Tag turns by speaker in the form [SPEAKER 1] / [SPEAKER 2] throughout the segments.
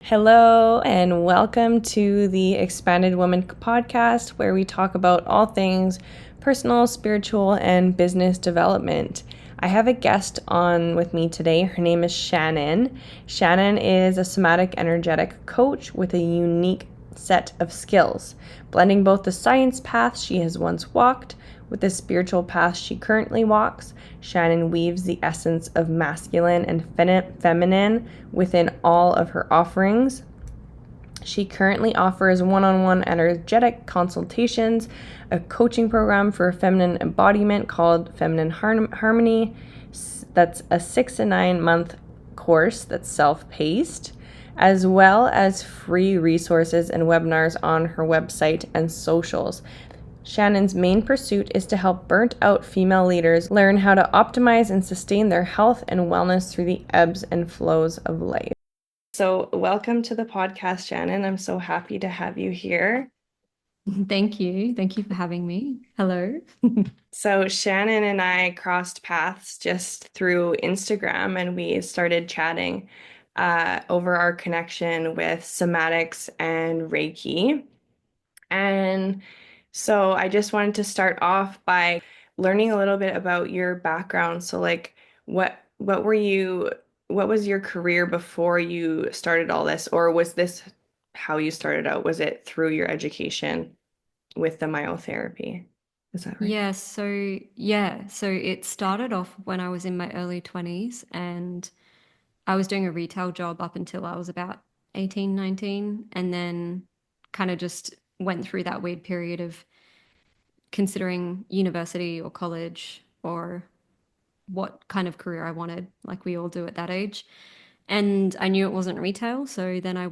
[SPEAKER 1] Hello, and welcome to the Expanded Woman podcast, where we talk about all things personal, spiritual, and business development. I have a guest on with me today. Her name is Shannon. Shannon is a somatic energetic coach with a unique set of skills, blending both the science path she has once walked with the spiritual path she currently walks. Shannon weaves the essence of masculine and feminine within all of her offerings. She currently offers one-on-one energetic consultations, a coaching program for feminine embodiment called Feminine Harmony. That's a 6 to 9 month course that's self-paced, as well as free resources and webinars on her website and socials. Shannon's main pursuit is to help burnt out female leaders learn how to optimize and sustain their health and wellness through the ebbs and flows of life. So, welcome to the podcast, Shannon. I'm so happy to have you here.
[SPEAKER 2] Thank you. Thank you for having me. Hello.
[SPEAKER 1] So, Shannon and I crossed paths just through Instagram and we started chatting over our connection with somatics and Reiki. And so I just wanted to start off by learning a little bit about your background. So like what were you what was your career before you started all this, or was this how you started out? Was it through your education with the myotherapy? Is that right?
[SPEAKER 2] So it started off when I was in my early 20s and I was doing a retail job up until I was about 18, 19, and then kind of just went through that weird period of considering university or college or what kind of career I wanted, like we all do at that age. And I knew it wasn't retail, so then I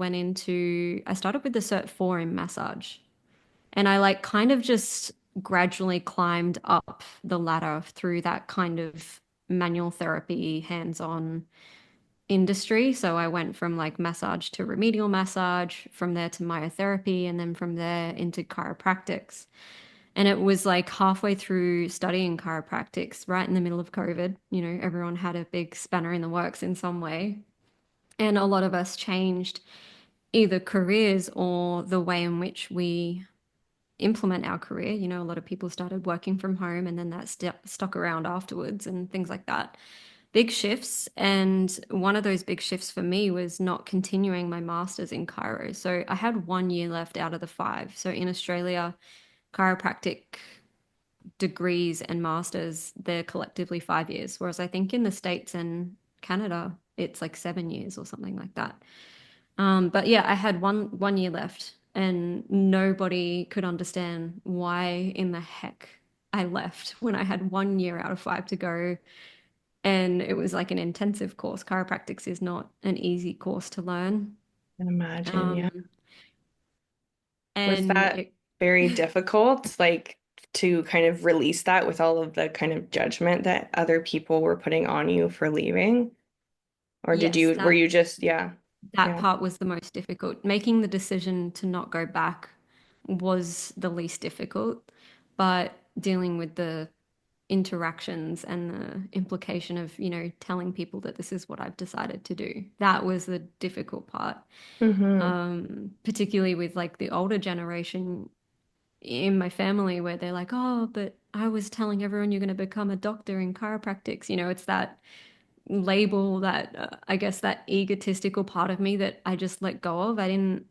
[SPEAKER 2] started with the Cert 4 in massage. And I like kind of just gradually climbed up the ladder through that kind of manual therapy, hands-on industry. So I went from like massage to remedial massage, from there to myotherapy, and then from there into chiropractics. And it was like halfway through studying chiropractics, right in the middle of COVID. You know, everyone had a big spanner in the works in some way. And a lot of us changed either careers or the way in which we implement our career. You know, a lot of people started working from home and then that stuck around afterwards and things like that. Big shifts. And one of those big shifts for me was not continuing my master's in chiro. So I had 1 year left out of the five. So in Australia, chiropractic degrees and masters, they're collectively 5 years. Whereas I think in the States and Canada, it's like 7 years or something like that. But yeah, I had one year left, and nobody could understand why in the heck I left when I had 1 year out of five to go. And it was like an intensive course. Chiropractics is not an easy course to learn.
[SPEAKER 1] I can imagine, yeah.
[SPEAKER 2] Um,
[SPEAKER 1] Was
[SPEAKER 2] and
[SPEAKER 1] that
[SPEAKER 2] it,
[SPEAKER 1] very difficult, like to kind of release that with all of the kind of judgment that other people were putting on you for leaving? Or
[SPEAKER 2] yes,
[SPEAKER 1] were you just, yeah,
[SPEAKER 2] that
[SPEAKER 1] yeah.
[SPEAKER 2] part was the most difficult. Making the decision to not go back was the least difficult, but dealing with the interactions and the implication of, you know, telling people that this is what I've decided to do. That was the difficult part.
[SPEAKER 1] Mm-hmm.
[SPEAKER 2] Particularly with like the older generation in my family where they're like, oh, but I was telling everyone you're going to become a doctor in chiropractics. You know, it's that label that I guess that egotistical part of me that I just let go of. I didn't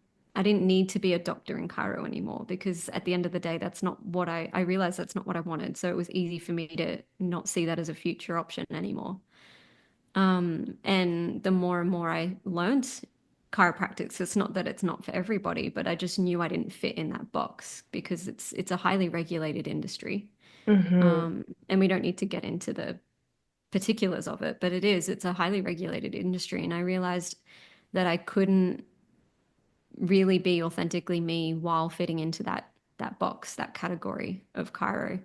[SPEAKER 2] need to be a doctor in Cairo anymore because at the end of the day, that's not what I realized that's not what I wanted. So it was easy for me to not see that as a future option anymore. And the more and more I learned chiropractics, it's not that it's not for everybody, but I just knew I didn't fit in that box because it's a highly regulated industry.
[SPEAKER 1] Mm-hmm.
[SPEAKER 2] And we don't need to get into the particulars of it, but it's a highly regulated industry. And I realized that I couldn't really be authentically me while fitting into that box, that category of chiro.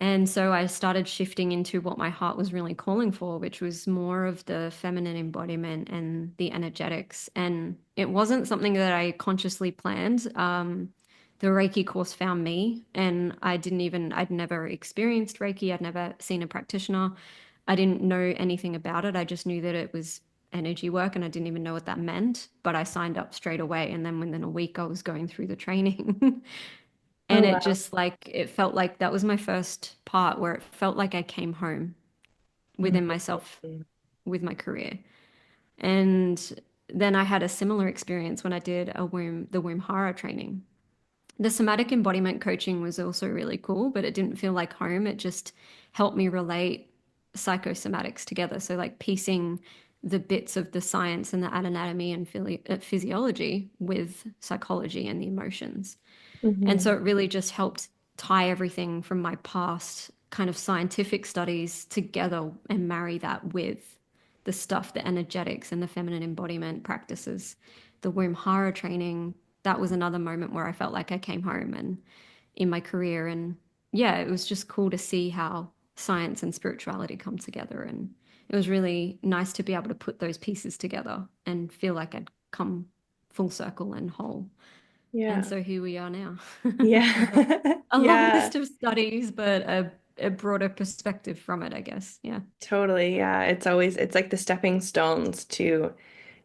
[SPEAKER 2] And so I started shifting into what my heart was really calling for, which was more of the feminine embodiment and the energetics. And it wasn't something that I consciously planned. The Reiki course found me, and I'd never experienced Reiki. I'd never seen a practitioner. I didn't know anything about it. I just knew that it was energy work and I didn't even know what that meant, but I signed up straight away. And then within a week, I was going through the training.
[SPEAKER 1] Oh
[SPEAKER 2] And it
[SPEAKER 1] wow.
[SPEAKER 2] just like, it felt like that was my first part where it felt like I came home within myself
[SPEAKER 1] Mhm.
[SPEAKER 2] with my career. And then I had a similar experience when I did the womb hara training. The somatic embodiment coaching was also really cool, but it didn't feel like home. It just helped me relate psychosomatics together. So, like piecing the bits of the science and the anatomy and physiology with psychology and the emotions. And so
[SPEAKER 1] Mhm.
[SPEAKER 2] it really just helped tie everything from my past kind of scientific studies together and marry that with the stuff, the energetics and the feminine embodiment practices. The womb hara training, that was another moment where I felt like I came home and in my career. And yeah, it was just cool to see how science and spirituality come together. And it was really nice to be able to put those pieces together and feel like I'd come full circle and whole. And
[SPEAKER 1] Yeah.
[SPEAKER 2] so here we are now with
[SPEAKER 1] Yeah.
[SPEAKER 2] a long
[SPEAKER 1] Yeah.
[SPEAKER 2] list of studies, but a broader perspective from it, I guess. Yeah.
[SPEAKER 1] Totally. Yeah. It's like the stepping stones to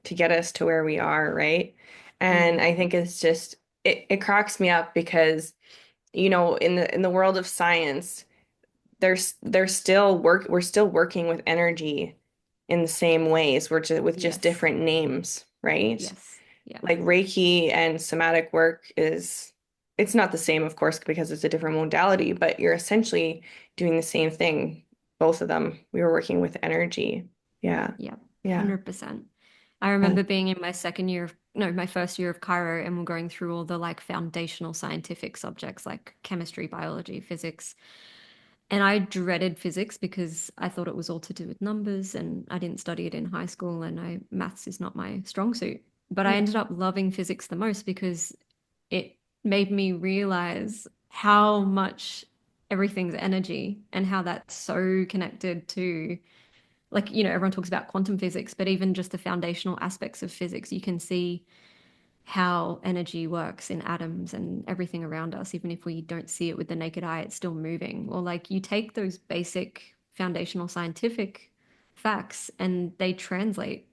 [SPEAKER 1] get us to where we are, right? And
[SPEAKER 2] Mm.
[SPEAKER 1] I think it's just it cracks me up because, in the world of science, there's still we're still working with energy in the same ways. We're just with just
[SPEAKER 2] Yes.
[SPEAKER 1] different names, right?
[SPEAKER 2] Yes. Yeah.
[SPEAKER 1] Like Reiki and somatic work it's not the same, of course, because it's a different modality, but you're essentially doing the same thing. Both of them, we were working with energy. Yeah.
[SPEAKER 2] Yeah.
[SPEAKER 1] Yeah.
[SPEAKER 2] 100%. I
[SPEAKER 1] Uh,
[SPEAKER 2] remember being in my second year of, no, my first year of Cairo, and we're going through all the like foundational scientific subjects like chemistry, biology, physics. And I dreaded physics because I thought it was all to do with numbers and I didn't study it in high school and maths is not my strong suit. But I
[SPEAKER 1] yeah.
[SPEAKER 2] ended up loving physics the most because it made me realize how much everything's energy and how that's so connected to, like, everyone talks about quantum physics, but even just the foundational aspects of physics, you can see how energy works in atoms and everything around us. Even if we don't see it with the naked eye, it's still moving. Or like you take those basic foundational scientific facts and they translate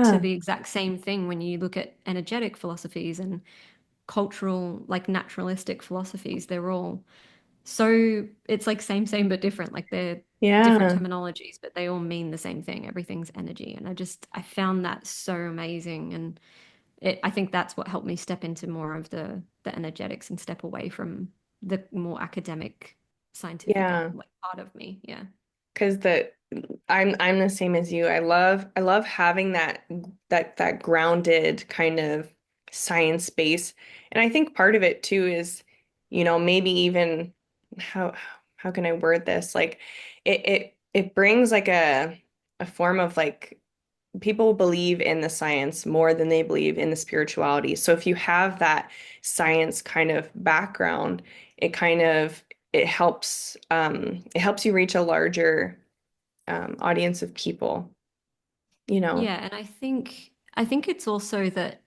[SPEAKER 2] to
[SPEAKER 1] Yeah.
[SPEAKER 2] the exact same thing when you look at energetic philosophies and cultural, like naturalistic philosophies. They're all so, it's like same, but different. Like they're different
[SPEAKER 1] Yeah.
[SPEAKER 2] terminologies, but they all mean the same thing. Everything's energy. And I found that so amazing. And I think that's what helped me step into more of the energetics and step away from the more academic, scientific
[SPEAKER 1] Yeah.
[SPEAKER 2] like part of me. Yeah.
[SPEAKER 1] Because I'm the same as you. I love having that grounded kind of science base. And I think part of it too is, maybe even how how can I word this? Like it brings like a form of like people believe in the science more than they believe in the spirituality. So if you have that science kind of background, it kind of it helps you reach a larger audience of people, you know.
[SPEAKER 2] Yeah. And I think it's also that,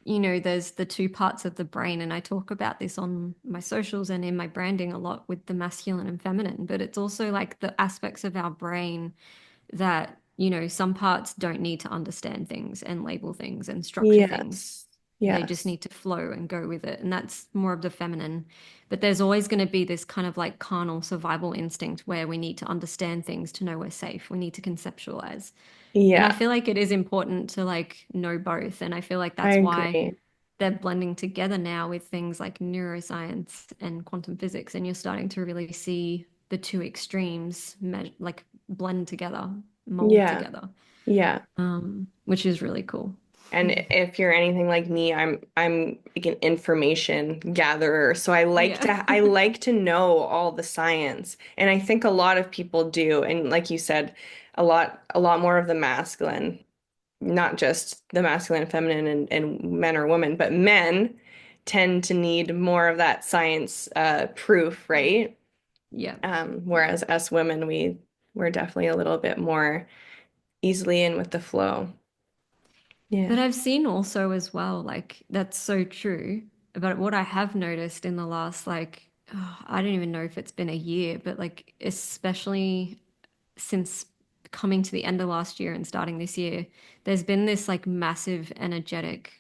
[SPEAKER 2] there's the two parts of the brain, and I talk about this on my socials and in my branding a lot with the masculine and feminine, but it's also like the aspects of our brain that, some parts don't need to understand things and label things and structure things.
[SPEAKER 1] Yes.
[SPEAKER 2] They just
[SPEAKER 1] Yes.
[SPEAKER 2] need to flow and go with it. And that's more of the feminine. But there's always going to be this kind of like carnal survival instinct where we need to understand things to know we're safe. We need to conceptualize. And I
[SPEAKER 1] Yeah,
[SPEAKER 2] feel like it is important to like know both. And I feel like
[SPEAKER 1] I
[SPEAKER 2] that's why
[SPEAKER 1] agree.
[SPEAKER 2] they're blending together now with things like neuroscience and quantum physics. And you're starting to really see the two extremes like blend together, mold
[SPEAKER 1] Yeah.
[SPEAKER 2] together,
[SPEAKER 1] Yeah.
[SPEAKER 2] which is really cool.
[SPEAKER 1] And if you're anything like me, I'm like an information gatherer. So
[SPEAKER 2] Yeah.
[SPEAKER 1] I like to know all the science. And I think a lot of people do. And like you said, a lot more of the masculine, not just the masculine and feminine and men or women, but men tend to need more of that science proof, right?
[SPEAKER 2] Yeah.
[SPEAKER 1] Whereas us women, we're definitely a little bit more easily in with the flow.
[SPEAKER 2] But
[SPEAKER 1] Yeah.
[SPEAKER 2] I've seen also as well, like that's so true. But what I have noticed in the last, like, I don't even know if it's been a year, but like, especially since coming to the end of last year and starting this year, there's been this like massive energetic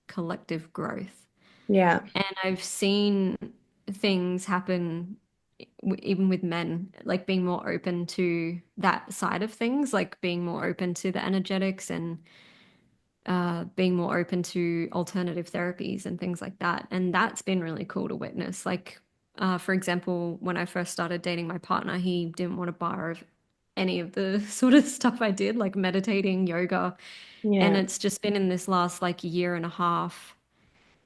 [SPEAKER 2] collective growth.
[SPEAKER 1] Yeah.
[SPEAKER 2] And I've seen things happen even with men, like being more open to that side of things, like being more open to the energetics and being more open to alternative therapies and things like that. And that's been really cool to witness. Like, for example, when I first started dating my partner, he didn't want a bar of any of the sort of stuff I did, like meditating, yoga. And
[SPEAKER 1] Yeah.
[SPEAKER 2] it's just been in this last like year and a half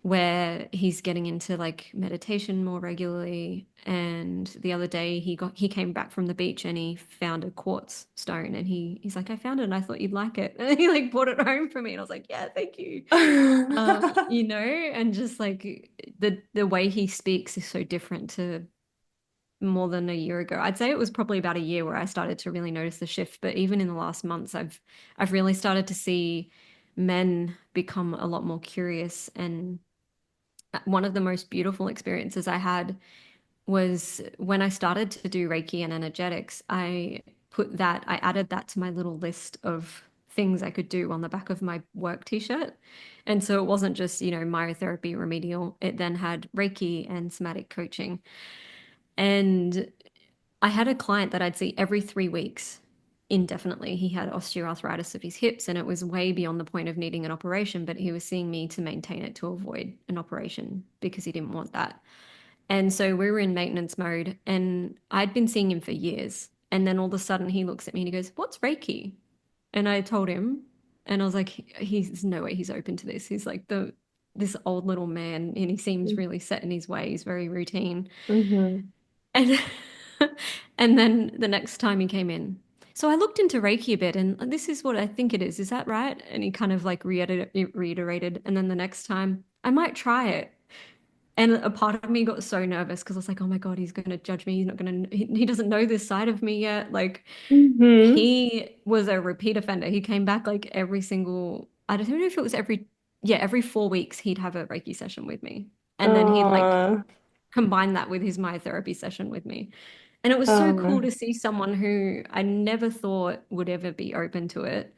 [SPEAKER 2] where he's getting into like meditation more regularly. And the other day he came back from the beach and he found a quartz stone and he's like, I found it and I thought you'd like it. And he like brought it home for me and I was like, yeah, thank you. You know, and just like the way he speaks is so different to more than a year ago. I'd say it was probably about a year where I started to really notice the shift, but even in the last months I've really started to see men become a lot more curious. And one of the most beautiful experiences I had was when I started to do Reiki and energetics. I added that to my little list of things I could do on the back of my work t-shirt. And so it wasn't just, myotherapy remedial. It then had Reiki and somatic coaching. And I had a client that I'd see every 3 weeks indefinitely. He had osteoarthritis of his hips, and it was way beyond the point of needing an operation, but he was seeing me to maintain it to avoid an operation because he didn't want that. And so we were in maintenance mode, and I'd been seeing him for years. And then all of a sudden, he looks at me and he goes, "What's Reiki?" And I told him, and I was like, "He's no way he's open to this. He's like this old little man, and he seems really set in his ways, very routine."
[SPEAKER 1] Mm-hmm.
[SPEAKER 2] And and then the next time he came in, so I looked into Reiki a bit, and this is what I think it is. Is that right? And he kind of like reiterated. And then the next time, I might try it. And a part of me got so nervous because I was like, oh my God, he's going to judge me. He's not going to, he doesn't know this side of me yet. Like,
[SPEAKER 1] Mm-hmm.
[SPEAKER 2] he was a repeat offender. He came back like every single, I don't know if it was every 4 weeks, he'd have a Reiki session with me. And then he'd like
[SPEAKER 1] Uh,
[SPEAKER 2] combine that with his myotherapy session with me. And it was so cool
[SPEAKER 1] uh,
[SPEAKER 2] to see someone who I never thought would ever be open to it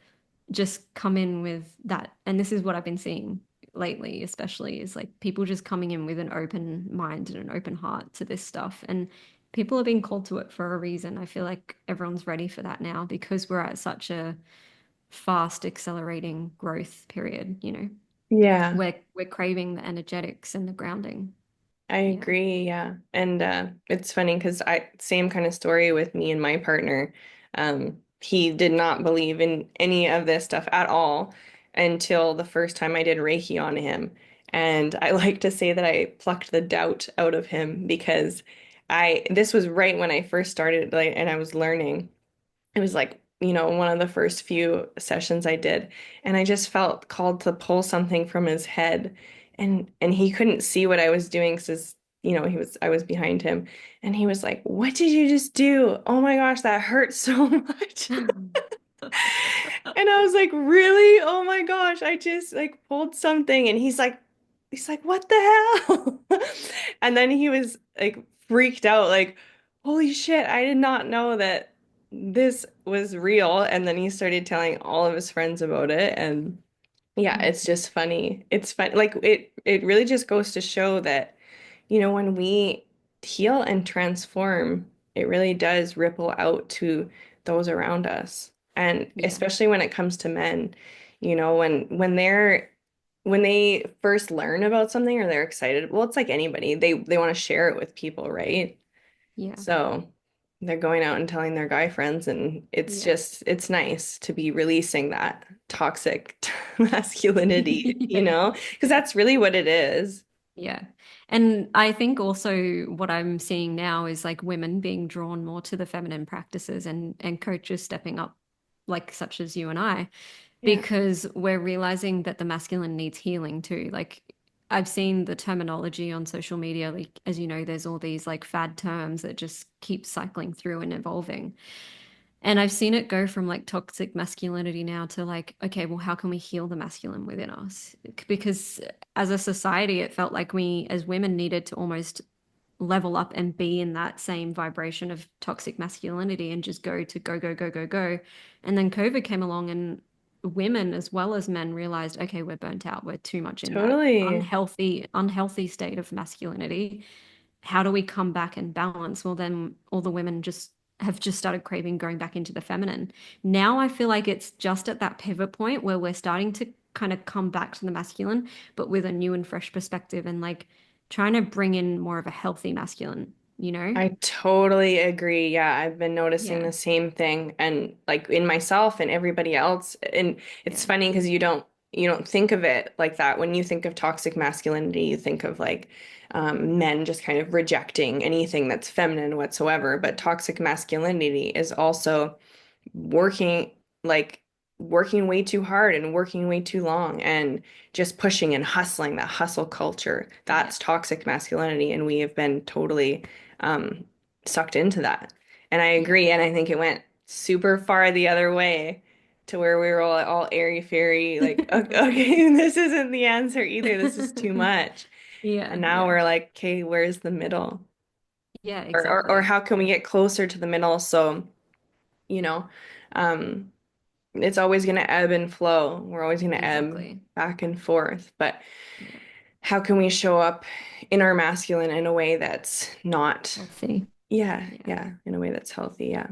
[SPEAKER 2] just come in with that. And this is what I've been seeing lately, especially, is like people just coming in with an open mind and an open heart to this stuff. And people are being called to it for a reason. I feel like everyone's ready for that now because we're at such a fast, accelerating growth period,
[SPEAKER 1] yeah.
[SPEAKER 2] We're craving the energetics and the grounding.
[SPEAKER 1] I
[SPEAKER 2] Yeah.
[SPEAKER 1] agree, yeah. And it's funny because I same kind of story with me and my partner. He did not believe in any of this stuff at all until the first time I did Reiki on him. And I like to say that I plucked the doubt out of him because I this was right when I first started like and I was learning. It was like, one of the first few sessions I did, and I just felt called to pull something from his head, and he couldn't see what I was doing because, I was behind him, and he was like, "What did you just do? Oh my gosh, that hurt so much." And I was like, "Really? Oh my gosh, I just like pulled something." And he's like, "What the hell?" And then he was like freaked out, like, "Holy shit, I did not know that this was real." And then he started telling all of his friends about it. And yeah, it's just funny. It's fun. Like it really just goes to show that, when we heal and transform, it really does ripple out to those around us. And
[SPEAKER 2] Yeah.
[SPEAKER 1] especially when it comes to men, when they first learn about something or they're excited, well, it's like anybody, they want to share it with people, right?
[SPEAKER 2] Yeah.
[SPEAKER 1] So they're going out and telling their guy friends, and
[SPEAKER 2] Yeah.
[SPEAKER 1] it's nice to be releasing that toxic masculinity,
[SPEAKER 2] Yeah.
[SPEAKER 1] because that's really what it is.
[SPEAKER 2] Yeah. And I think also what I'm seeing now is like women being drawn more to the feminine practices and coaches stepping up, like such as you and I,
[SPEAKER 1] Yeah.
[SPEAKER 2] because we're realizing that the masculine needs healing too. Like I've seen the terminology on social media, like as you know, there's all these like fad terms that just keep cycling through and evolving. And I've seen it go from like toxic masculinity now to like, okay, well, how can we heal the masculine within us? Because as a society, it felt like we as women needed to almost level up and be in that same vibration of toxic masculinity and just go to go, go, go, go, go. And then COVID came along and women as well as men realized, okay, we're burnt out. We're too much in that
[SPEAKER 1] Totally.
[SPEAKER 2] unhealthy state of masculinity. How do we come back and balance? Well, then all the women just started craving going back into the feminine. Now I feel like it's just at that pivot point where we're starting to kind of come back to the masculine, but with a new and fresh perspective and like trying to bring in more of a healthy masculine, you know?
[SPEAKER 1] I totally agree. Yeah, I've been noticing
[SPEAKER 2] Yeah.
[SPEAKER 1] the same thing and like in myself and everybody else. And it's
[SPEAKER 2] Yeah.
[SPEAKER 1] funny because you don't think of it like that. When you think of toxic masculinity, you think of like men just kind of rejecting anything that's feminine whatsoever. But toxic masculinity is also working like working way too hard and working way too long and just pushing and hustling, that hustle culture.
[SPEAKER 2] Yeah.
[SPEAKER 1] That's toxic masculinity, and we have been totally um, sucked into that. And I
[SPEAKER 2] Yeah.
[SPEAKER 1] agree, and I think it went super far the other way to where we were all airy fairy, like, okay, okay, this isn't the answer either. This is too much.
[SPEAKER 2] Yeah.
[SPEAKER 1] And now
[SPEAKER 2] Yeah.
[SPEAKER 1] we're like, okay, where's the middle?
[SPEAKER 2] Yeah,
[SPEAKER 1] Or
[SPEAKER 2] exactly.
[SPEAKER 1] how can we get closer to the middle so, you know, um, it's always going to ebb and flow. We're always going to ebb
[SPEAKER 2] Exactly.
[SPEAKER 1] back and forth. But
[SPEAKER 2] Yeah.
[SPEAKER 1] how can we show up in our masculine in a way that's not,
[SPEAKER 2] Healthy.
[SPEAKER 1] yeah,
[SPEAKER 2] Yeah.
[SPEAKER 1] yeah, in a way that's healthy. Yeah,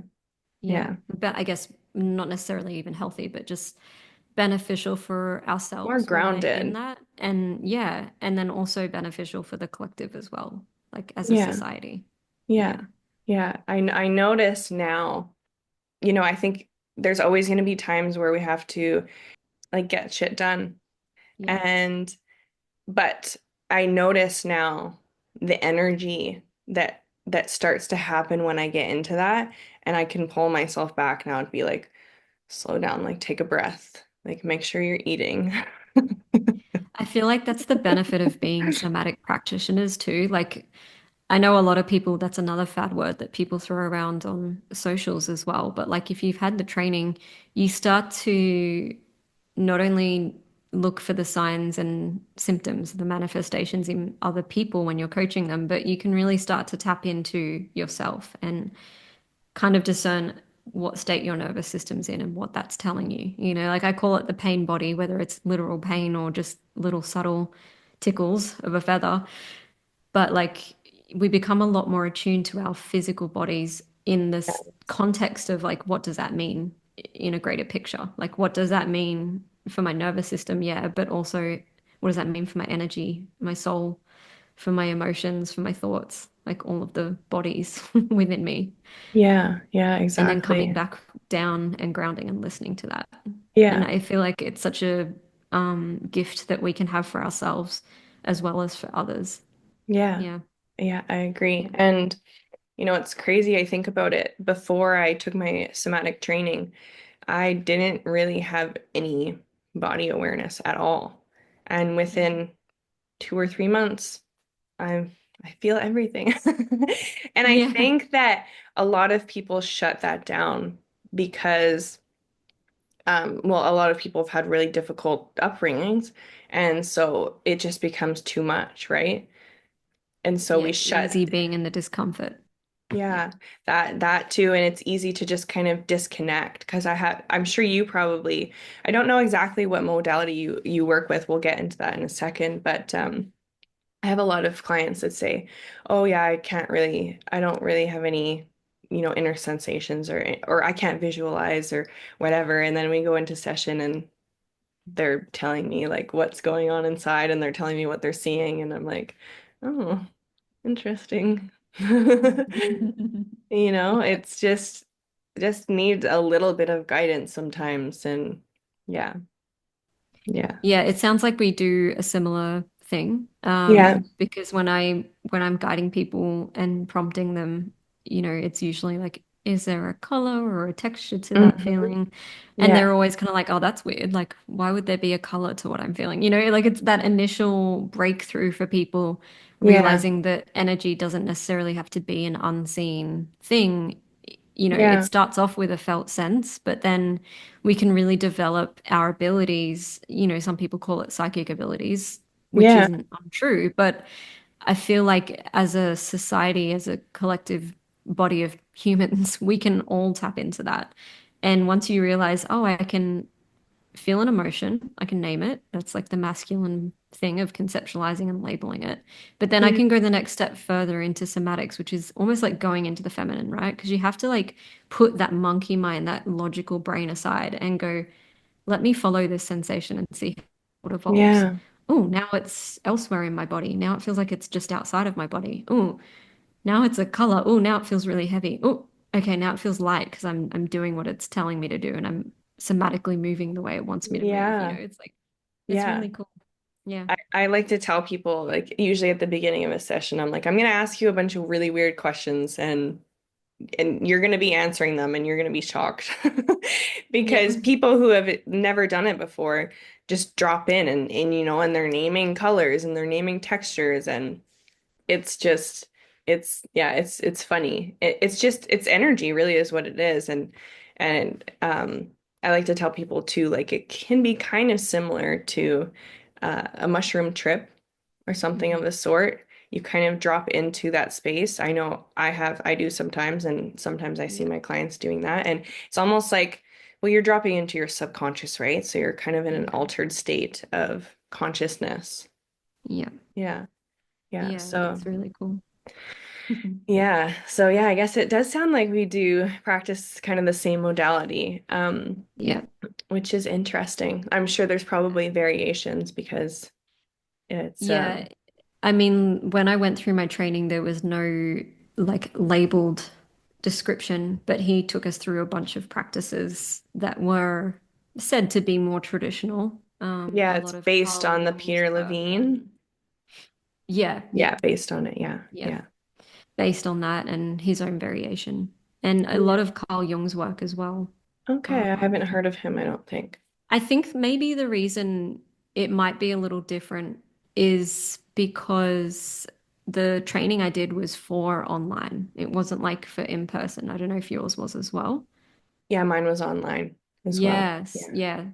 [SPEAKER 2] Yeah.
[SPEAKER 1] yeah.
[SPEAKER 2] But I guess not necessarily even healthy, but just beneficial for
[SPEAKER 1] More
[SPEAKER 2] ourselves when we're in
[SPEAKER 1] grounded.
[SPEAKER 2] that. And yeah, and then also beneficial for the collective as well, like as a
[SPEAKER 1] Yeah,
[SPEAKER 2] society.
[SPEAKER 1] yeah,
[SPEAKER 2] Yeah.
[SPEAKER 1] yeah. I notice now, I think there's always going to be times where we have to like get shit done.
[SPEAKER 2] Yeah.
[SPEAKER 1] And But I notice now the energy that starts to happen when I get into that, and I can pull myself back now and be like, slow down, like take a breath, like make sure you're eating.
[SPEAKER 2] I feel like that's the benefit of being somatic practitioners too. Like I know a lot of people, that's another fad word that people throw around on socials as well. But like if you've had the training, you start to not only look for the signs and symptoms, the manifestations in other people when you're coaching them, but you can really start to tap into yourself and kind of discern what state your nervous system's in and what that's telling you. You know, like I call it the pain body, whether it's literal pain or just little subtle tickles of a feather. But like we become a lot more attuned to our physical bodies in this context of like, what does that mean in a greater picture? Like, what does that mean for my nervous system? Yeah, but also, what does that mean for my energy, my soul, for my emotions, for my thoughts, like all of the bodies within me?
[SPEAKER 1] Yeah, yeah,
[SPEAKER 2] And then coming
[SPEAKER 1] exactly.
[SPEAKER 2] back down and grounding and listening to that. And
[SPEAKER 1] Yeah,
[SPEAKER 2] I feel like it's such a gift that we can have for ourselves as well as for others.
[SPEAKER 1] yeah,
[SPEAKER 2] Yeah.
[SPEAKER 1] yeah, I agree.
[SPEAKER 2] Yeah.
[SPEAKER 1] And it's crazy. I think about it before I took my somatic training. I didn't really have any body awareness at all. And
[SPEAKER 2] Yeah.
[SPEAKER 1] within 2 or 3 months, I feel everything. And I
[SPEAKER 2] Yeah.
[SPEAKER 1] think that a lot of people shut that down because, well, a lot of people have had really difficult upbringings, and so it just becomes too much, right? And so
[SPEAKER 2] Yeah.
[SPEAKER 1] we
[SPEAKER 2] It's easy
[SPEAKER 1] shut,
[SPEAKER 2] being in the discomfort. Yeah.
[SPEAKER 1] yeah, that too, and it's easy to just kind of disconnect because I'm sure you probably, I don't know exactly what modality you work with. We'll get into that in a second, but I have a lot of clients that say, "Oh yeah, I don't really have any, inner sensations or I can't visualize or whatever." And then we go into session and they're telling me like what's going on inside and they're telling me what they're seeing and I'm like, "Oh, interesting."
[SPEAKER 2] Yeah.
[SPEAKER 1] It's just needs a little bit of guidance sometimes and yeah. Yeah.
[SPEAKER 2] Yeah, it sounds like we do a similar thing.
[SPEAKER 1] Yeah.
[SPEAKER 2] Because when I'm guiding people and prompting them, it's usually like, is there a color or a texture to that
[SPEAKER 1] Hmm.
[SPEAKER 2] feeling? And
[SPEAKER 1] Yeah.
[SPEAKER 2] they're always kind of like, oh, that's weird. Like, why would there be a color to what I'm feeling? Like it's that initial breakthrough for people
[SPEAKER 1] Yeah.
[SPEAKER 2] realizing that energy doesn't necessarily have to be an unseen thing. It
[SPEAKER 1] Yeah.
[SPEAKER 2] starts off with a felt sense, but then we can really develop our abilities. Some people call it psychic abilities, which
[SPEAKER 1] Yeah.
[SPEAKER 2] isn't untrue, but I feel like as a society, as a collective body of humans, we can all tap into that. And once you realize, oh, I can feel an emotion, I can name it. That's like the masculine thing of conceptualizing and labeling it. But then I
[SPEAKER 1] Yeah.
[SPEAKER 2] can go the next step further into somatics, which is almost like going into the feminine, right? Because you have to like put that monkey mind, that logical brain aside and go, let me follow this sensation and see how it evolves.
[SPEAKER 1] Yeah.
[SPEAKER 2] Oh, now it's elsewhere in my body. Now it feels like it's just outside of my body. Oh, now it's a color. Oh, now it feels really heavy. Oh, okay, now it feels light because I'm doing what it's telling me to do and I'm somatically moving the way it wants me to move.
[SPEAKER 1] Yeah.
[SPEAKER 2] It's like it's
[SPEAKER 1] Yeah.
[SPEAKER 2] really cool. Yeah.
[SPEAKER 1] I like to tell people, like, usually at the beginning of a session, I'm like, I'm going to ask you a bunch of really weird questions, and you're going to be answering them, and you're going to be shocked
[SPEAKER 2] Yep.
[SPEAKER 1] because people who have never done it before just drop in, and they're naming colors and they're naming textures, and it's just it's funny. It's just it's energy really is what it is. And I like to tell people too, like, it can be kind of similar to a mushroom trip or something of
[SPEAKER 2] Hmm.
[SPEAKER 1] the sort. You kind of drop into that space. I know I do sometimes, and sometimes I see
[SPEAKER 2] Yeah.
[SPEAKER 1] my clients doing that, and it's almost like, well, you're dropping into your subconscious, right? So you're kind of in an
[SPEAKER 2] Yeah.
[SPEAKER 1] altered state of consciousness.
[SPEAKER 2] Yeah.
[SPEAKER 1] Yeah. Yeah.
[SPEAKER 2] Yeah.
[SPEAKER 1] So
[SPEAKER 2] It's really cool.
[SPEAKER 1] yeah. So yeah, I guess it does sound like we do practice kind of the same modality,
[SPEAKER 2] Yeah.
[SPEAKER 1] which is interesting. I'm sure there's probably variations because it's
[SPEAKER 2] Yeah. I mean, when I went through my training, there was no like labeled description, but he took us through a bunch of practices that were said to be more traditional.
[SPEAKER 1] yeah,
[SPEAKER 2] A
[SPEAKER 1] it's
[SPEAKER 2] lot of
[SPEAKER 1] based
[SPEAKER 2] Carl
[SPEAKER 1] on the
[SPEAKER 2] Jung's
[SPEAKER 1] Peter
[SPEAKER 2] work
[SPEAKER 1] Levine.
[SPEAKER 2] and yeah, yeah,
[SPEAKER 1] Yeah, based on it. Yeah.
[SPEAKER 2] yeah,
[SPEAKER 1] Yeah.
[SPEAKER 2] based on that and his own variation. And a lot
[SPEAKER 1] Yeah.
[SPEAKER 2] of Carl Jung's work as well.
[SPEAKER 1] Okay, I haven't
[SPEAKER 2] Um,
[SPEAKER 1] heard of him, I don't think.
[SPEAKER 2] I think maybe the reason it might be a little different is because the training I did was for online. It wasn't like for in person. I don't know if yours was as well.
[SPEAKER 1] Yeah, mine was online as well.
[SPEAKER 2] Yes,
[SPEAKER 1] Yeah.
[SPEAKER 2] yeah.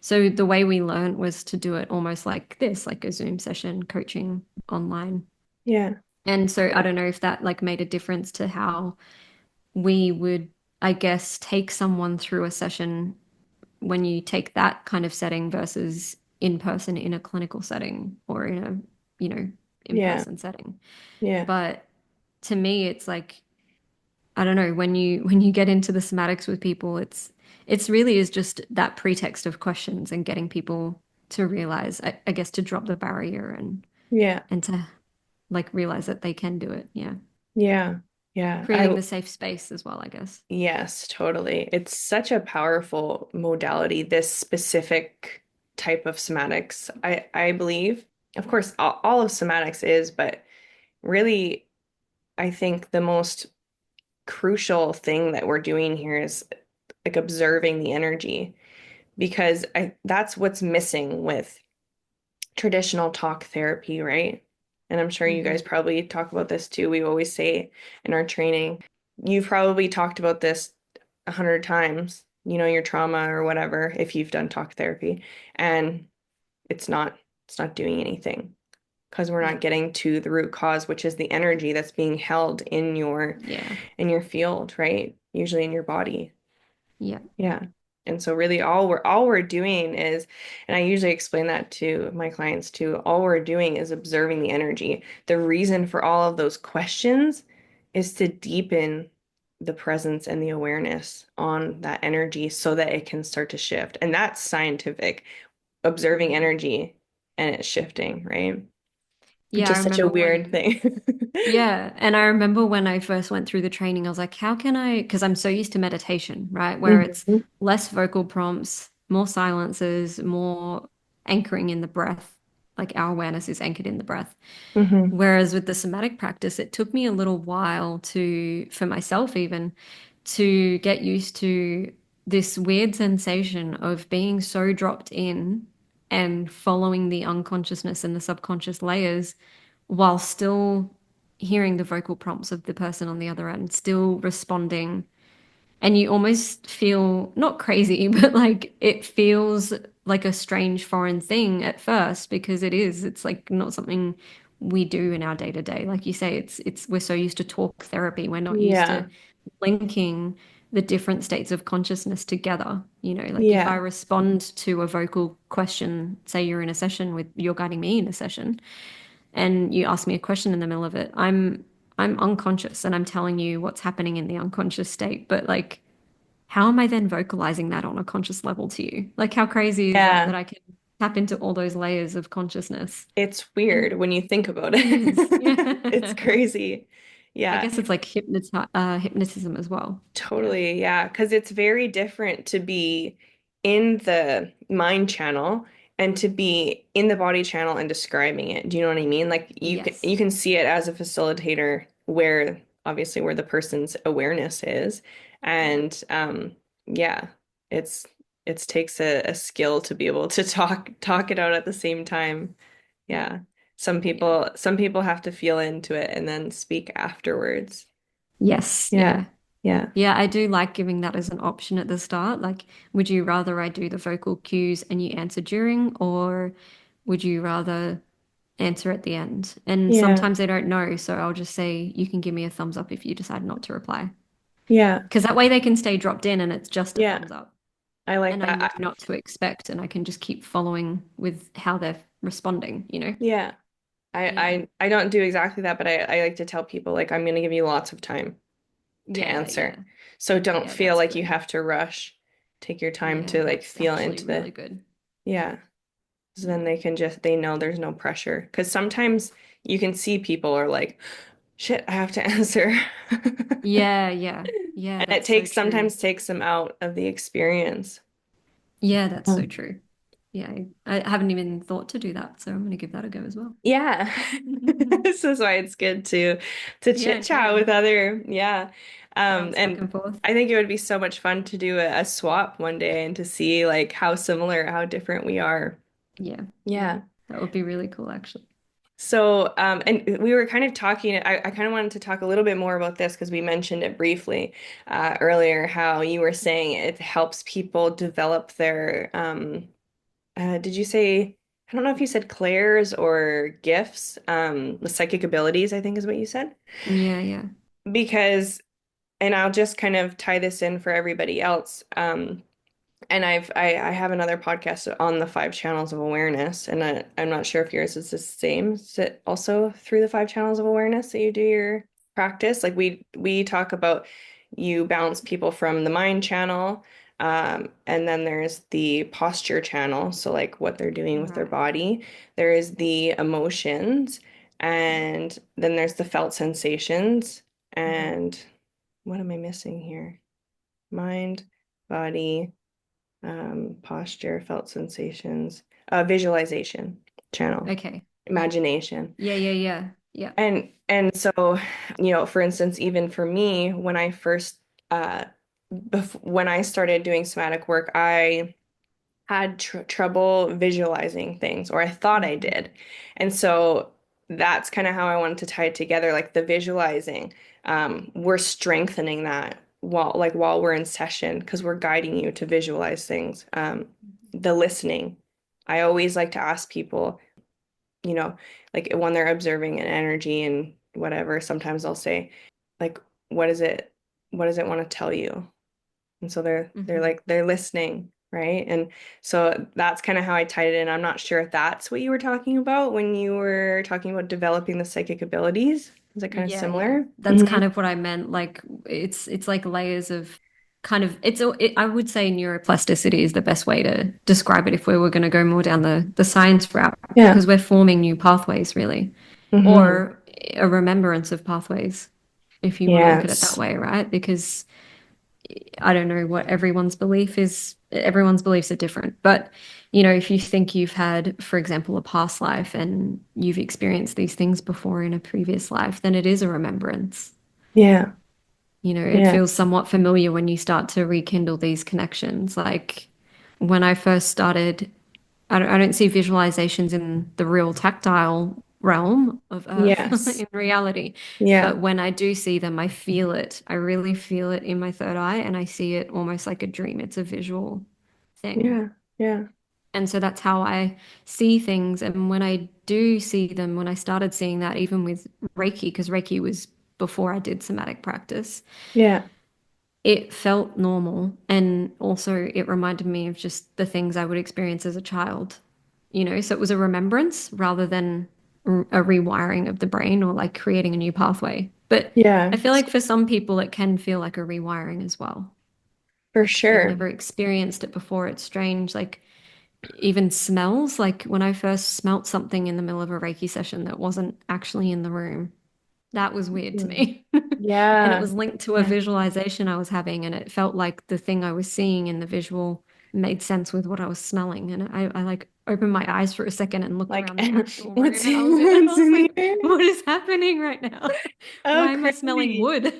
[SPEAKER 2] So the way we learned was to do it almost like this, like a Zoom session coaching online.
[SPEAKER 1] Yeah.
[SPEAKER 2] And so I don't know if that like made a difference to how we would, I guess, take someone through a session when you take that kind of setting versus in person in a clinical setting or in a, in
[SPEAKER 1] Yeah.
[SPEAKER 2] person setting.
[SPEAKER 1] Yeah.
[SPEAKER 2] But to me, it's like, I don't know, when you get into the somatics with people, it's really is just that pretext of questions and getting people to realize, I guess, to drop the barrier
[SPEAKER 1] Yeah.
[SPEAKER 2] and to like realize that they can do it. Yeah.
[SPEAKER 1] Yeah. Yeah.
[SPEAKER 2] Creating the safe space as well, I guess.
[SPEAKER 1] Yes, totally. It's such a powerful modality, this specific type of somatics. I believe, of course, all of somatics is, but really, I think the most crucial thing that we're doing here is like observing the energy, because that's what's missing with traditional talk therapy, right? And I'm sure you guys
[SPEAKER 2] Hmm.
[SPEAKER 1] probably talk about this too. We always say in our training, you've probably talked about this 100 times, your trauma or whatever, if you've done talk therapy, and it's not it's not doing anything because we're not
[SPEAKER 2] Yeah.
[SPEAKER 1] getting to the root cause, which is the energy that's being held in your
[SPEAKER 2] Yeah.
[SPEAKER 1] field, right? Usually in your body.
[SPEAKER 2] Yeah.
[SPEAKER 1] Yeah. And so really all we're doing is, and I usually explain that to my clients too, all we're doing is observing the energy. The reason for all of those questions is to deepen the presence and the awareness on that energy so that it can start to shift. And that's scientific, observing
[SPEAKER 2] Hmm.
[SPEAKER 1] energy and it's shifting, right? Which
[SPEAKER 2] Yeah, I
[SPEAKER 1] is such a
[SPEAKER 2] remember
[SPEAKER 1] weird
[SPEAKER 2] when,
[SPEAKER 1] thing.
[SPEAKER 2] yeah, and I remember when I first went through the training, I was like, how can I, because I'm so used to meditation, right? Where it's
[SPEAKER 1] Mhm.
[SPEAKER 2] less vocal prompts, more silences, more anchoring in the breath. Like our awareness is anchored in the breath.
[SPEAKER 1] Mhm.
[SPEAKER 2] Whereas with the somatic practice, it took me a little while for myself even, to get used to this weird sensation of being so dropped in and following the unconsciousness and the subconscious layers while still hearing the vocal prompts of the person on the other end, still responding. And you almost feel not crazy, but like it feels like a strange foreign thing at first because it is. It's like not something we do in our day to day. Like you say, we're so used to talk therapy. We're not used to
[SPEAKER 1] Yeah.
[SPEAKER 2] linking the different states of consciousness together. You know, like if I
[SPEAKER 1] Yeah.
[SPEAKER 2] respond to a vocal question, say you're guiding me in a session, and you ask me a question in the middle of it, I'm unconscious and I'm telling you what's happening in the unconscious state. But like, how am I then vocalizing that on a conscious level to you? Like, how crazy is that
[SPEAKER 1] Yeah.
[SPEAKER 2] that I can tap into all those layers of consciousness?
[SPEAKER 1] It's
[SPEAKER 2] And
[SPEAKER 1] weird when you think about
[SPEAKER 2] it is,
[SPEAKER 1] it. It's
[SPEAKER 2] yeah.
[SPEAKER 1] crazy.
[SPEAKER 2] I
[SPEAKER 1] Yeah.
[SPEAKER 2] guess it's like hypnotism as well. Yeah.
[SPEAKER 1] Totally, yeah, because it's very different to be in the mind channel and to be in the body channel and describing it. Do you know what I mean? Like you
[SPEAKER 2] Yes.
[SPEAKER 1] can see it as a facilitator where obviously where the person's awareness is.
[SPEAKER 2] Yeah.
[SPEAKER 1] And yeah, it's it takes a skill to be able to talk it out at the same time.
[SPEAKER 2] Yeah.
[SPEAKER 1] Yeah.
[SPEAKER 2] Yeah.
[SPEAKER 1] Some people have to feel into it and then speak afterwards.
[SPEAKER 2] Yes.
[SPEAKER 1] Yeah.
[SPEAKER 2] Yeah.
[SPEAKER 1] Yeah.
[SPEAKER 2] Yeah, I do like giving that as an option at the start. Like, would you rather I do the vocal cues and you answer during, or would you rather answer at the end? And
[SPEAKER 1] Yeah.
[SPEAKER 2] sometimes they don't know, so I'll just say, you can give me a thumbs up if you decide not to reply.
[SPEAKER 1] Yeah.
[SPEAKER 2] Because that way they can stay dropped in and it's just a
[SPEAKER 1] Yeah.
[SPEAKER 2] thumbs up.
[SPEAKER 1] I like
[SPEAKER 2] And I
[SPEAKER 1] that.
[SPEAKER 2] know not to expect, and I can just keep following with how they're responding, you know?
[SPEAKER 1] Yeah.
[SPEAKER 2] Yeah.
[SPEAKER 1] I don't do exactly that, but I like to tell people like I'm gonna give you lots of time to
[SPEAKER 2] Yeah,
[SPEAKER 1] answer.
[SPEAKER 2] yeah.
[SPEAKER 1] So don't
[SPEAKER 2] Yeah,
[SPEAKER 1] feel
[SPEAKER 2] that's
[SPEAKER 1] like you
[SPEAKER 2] good.
[SPEAKER 1] have to rush. Take your time
[SPEAKER 2] Yeah,
[SPEAKER 1] to like
[SPEAKER 2] that's
[SPEAKER 1] feel
[SPEAKER 2] actually
[SPEAKER 1] into the
[SPEAKER 2] really good.
[SPEAKER 1] yeah. So then
[SPEAKER 2] Yeah.
[SPEAKER 1] they can just they know there's no pressure. Because sometimes you can see people are like, shit, I have to answer.
[SPEAKER 2] Yeah, yeah. Yeah,
[SPEAKER 1] And it
[SPEAKER 2] that's so
[SPEAKER 1] takes
[SPEAKER 2] true.
[SPEAKER 1] sometimes takes them out of the experience.
[SPEAKER 2] Yeah, that's so
[SPEAKER 1] Um,
[SPEAKER 2] true. Yeah, I haven't even thought to do that, so I'm going to give that a go as well.
[SPEAKER 1] Yeah. This is why it's good to chit
[SPEAKER 2] Yeah,
[SPEAKER 1] chat
[SPEAKER 2] no.
[SPEAKER 1] with other, yeah.
[SPEAKER 2] Bounce back
[SPEAKER 1] And
[SPEAKER 2] and forth.
[SPEAKER 1] I think it would be so much fun to do a swap one day and to see like how similar, how different we are.
[SPEAKER 2] Yeah, yeah.
[SPEAKER 1] Yeah.
[SPEAKER 2] That would be really cool, actually.
[SPEAKER 1] So, and we were kind of talking, I kind of wanted to talk a little bit more about this because we mentioned it briefly earlier, how you were saying it helps people develop their, did you say, I don't know if you said clairs or gifts, the psychic abilities, I think is what you said.
[SPEAKER 2] Yeah, yeah.
[SPEAKER 1] Because, and I'll just kind of tie this in for everybody else. And I have another podcast on the five channels of awareness, and I'm not sure if yours is the same. Is it also through the five channels of awareness that you do your practice? Like we talk about you bounce people from the mind channel, and then there's the posture channel, so like what they're doing with their
[SPEAKER 2] Right.
[SPEAKER 1] body. There is
[SPEAKER 2] Yeah,
[SPEAKER 1] the emotions,
[SPEAKER 2] yeah.
[SPEAKER 1] and then there's the felt sensations,
[SPEAKER 2] Hmm.
[SPEAKER 1] and what am I missing here? Mind, body posture, felt sensations, visualization channel,
[SPEAKER 2] Okay.
[SPEAKER 1] imagination.
[SPEAKER 2] Yeah, yeah, yeah. Yeah.
[SPEAKER 1] And so, you know, for instance, even for me, when I first when I started doing somatic work, I had trouble visualizing things, or I thought I
[SPEAKER 2] Hmm.
[SPEAKER 1] did. And so that's kind of how I wanted to tie it together, like the visualizing. We're strengthening that while we're in session because we're guiding you to visualize things. The listening. I always like to ask people, you know, like when they're observing an energy and whatever, sometimes I'll say, like, what is it, what does it want to tell you? And so they're
[SPEAKER 2] Hmm.
[SPEAKER 1] like they're listening, right? And so that's kind of how I tied it in. I'm not sure if that's what you were talking about when you were talking about developing the psychic abilities. Is it kind of
[SPEAKER 2] Yeah, yeah.
[SPEAKER 1] similar?
[SPEAKER 2] That's
[SPEAKER 1] Hmm.
[SPEAKER 2] kind of what I meant. Like it's like layers of kind of I would say neuroplasticity is the best way to describe it if we were going to go more down the science route
[SPEAKER 1] Yeah.
[SPEAKER 2] because we're forming new pathways really
[SPEAKER 1] Hmm.
[SPEAKER 2] or a remembrance of pathways if you want to look at it that
[SPEAKER 1] Yes.
[SPEAKER 2] way, right? Because I don't know what everyone's belief is. Everyone's beliefs are different. But, you know, if you think you've had, for example, a past life and you've experienced these things before in a previous life, then it is a remembrance.
[SPEAKER 1] Yeah.
[SPEAKER 2] You know, it
[SPEAKER 1] Yeah.
[SPEAKER 2] feels somewhat familiar when you start to rekindle these connections. Like when I first started, I don't see visualizations in the real tactile realm of Earth
[SPEAKER 1] Yes.
[SPEAKER 2] in reality.
[SPEAKER 1] Yeah.
[SPEAKER 2] But when I do see them, I feel it. I really feel it in my third eye, and I see it almost like a dream. It's a visual thing.
[SPEAKER 1] Yeah. Yeah.
[SPEAKER 2] And so that's how I see things. And when I do see them, when I started seeing that, even with Reiki, because Reiki was before I did somatic practice,
[SPEAKER 1] Yeah.
[SPEAKER 2] it felt normal. And also, it reminded me of just the things I would experience as a child, So it was a remembrance rather than a rewiring of the brain or like creating a new pathway. But
[SPEAKER 1] Yeah.
[SPEAKER 2] I feel like for some people, it can feel like a rewiring as well.
[SPEAKER 1] For
[SPEAKER 2] Like if they've
[SPEAKER 1] sure.
[SPEAKER 2] never experienced it before, it's strange. Like even smells, like when I first smelt something in the middle of a Reiki session that wasn't actually in the room, that was weird to
[SPEAKER 1] Mm.
[SPEAKER 2] me. And it
[SPEAKER 1] Yeah.
[SPEAKER 2] was linked to a
[SPEAKER 1] Yeah.
[SPEAKER 2] visualization I was having, and it felt like the thing I was seeing in the visual made sense with what I was smelling. And I like opened my eyes for a second and looked
[SPEAKER 1] Like,
[SPEAKER 2] around the actual
[SPEAKER 1] what's
[SPEAKER 2] room, and I
[SPEAKER 1] what's
[SPEAKER 2] was
[SPEAKER 1] in
[SPEAKER 2] like,
[SPEAKER 1] here?
[SPEAKER 2] what is happening right now?
[SPEAKER 1] Oh,
[SPEAKER 2] Why am I smelling
[SPEAKER 1] crazy.
[SPEAKER 2] wood?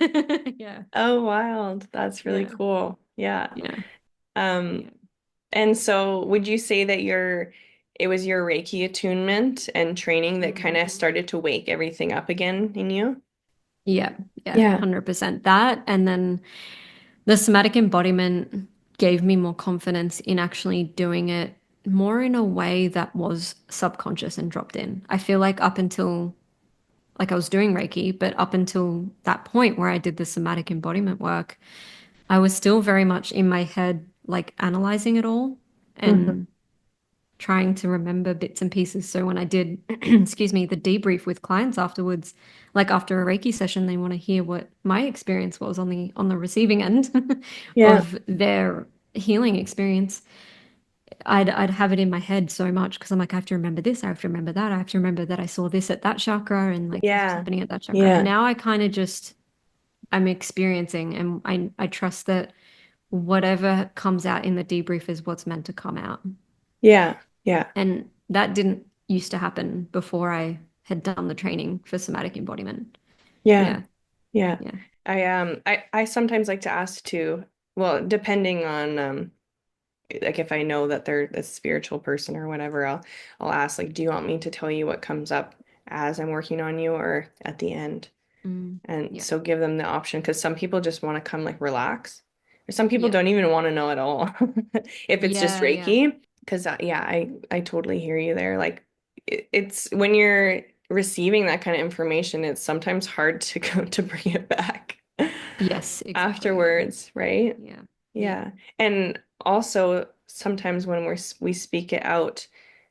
[SPEAKER 2] Yeah,
[SPEAKER 1] Oh, wild. That's really
[SPEAKER 2] yeah,
[SPEAKER 1] cool. Yeah.
[SPEAKER 2] yeah,
[SPEAKER 1] Um,
[SPEAKER 2] yeah.
[SPEAKER 1] and so would you say that it was your Reiki attunement and training that kind of
[SPEAKER 2] Mhm.
[SPEAKER 1] started to wake everything up again in you?
[SPEAKER 2] Yeah, yeah,
[SPEAKER 1] Yeah.
[SPEAKER 2] 100% that. And then the somatic embodiment gave me more confidence in actually doing it more in a way that was subconscious and dropped in. I feel like up until like I was doing Reiki, but up until that point where I did the somatic embodiment work, I was still very much in my head, like analyzing it all
[SPEAKER 1] Mhm.
[SPEAKER 2] and trying to remember bits and pieces. So when I did, excuse me, the debrief with clients afterwards, like after a Reiki session, they want to hear what my experience was on the receiving end
[SPEAKER 1] Yeah.
[SPEAKER 2] of their healing experience. I'd have it in my head so much because I'm like, I have to remember this, I have to remember that, I have to remember that I saw this at that chakra and like this was
[SPEAKER 1] Yeah.
[SPEAKER 2] happening at that chakra. And
[SPEAKER 1] Yeah.
[SPEAKER 2] now I kind of just I'm experiencing and I trust that whatever comes out in the debrief is what's meant to come out.
[SPEAKER 1] Yeah. Yeah.
[SPEAKER 2] And that didn't used to happen before I had done the training for somatic embodiment.
[SPEAKER 1] Yeah.
[SPEAKER 2] Yeah,
[SPEAKER 1] Yeah.
[SPEAKER 2] yeah.
[SPEAKER 1] I sometimes like to ask too, well, depending on like if I know that they're a spiritual person or whatever, I'll ask like, do you want me to tell you what comes up as I'm working on you or at the end?
[SPEAKER 2] Mm,
[SPEAKER 1] And
[SPEAKER 2] yeah,
[SPEAKER 1] so give them the option because some people just want to come like relax. Or some people
[SPEAKER 2] yeah,
[SPEAKER 1] don't even want to know at all if it's just
[SPEAKER 2] yeah, yeah.
[SPEAKER 1] Reiki. Because yeah, I totally hear you there. Like it's when you're receiving that kind of information, it's sometimes hard to go to bring it back
[SPEAKER 2] Yes, exactly.
[SPEAKER 1] afterwards, right?
[SPEAKER 2] Yeah, yeah.
[SPEAKER 1] Yeah. And also sometimes when we speak it out,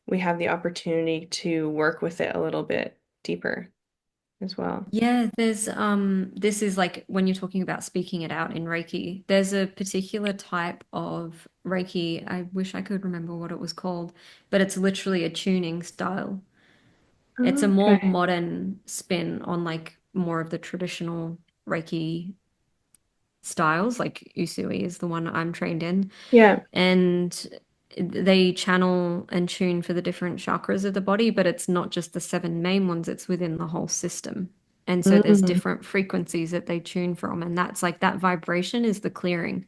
[SPEAKER 1] we have the opportunity to work with it a little bit deeper as well.
[SPEAKER 2] Yeah, there's this is like when you're talking about speaking it out in Reiki, there's a particular type of Reiki. I wish I could remember what it was called, but it's literally a tuning style. It's a more
[SPEAKER 1] Okay.
[SPEAKER 2] modern spin on like more of the traditional Reiki styles, like Usui is the one I'm trained in.
[SPEAKER 1] Yeah.
[SPEAKER 2] And they channel and tune for the different chakras of the body, but it's not just the seven main ones, it's within the whole system. And so there's
[SPEAKER 1] Mm.
[SPEAKER 2] different frequencies that they tune from, and that's like that vibration is the clearing.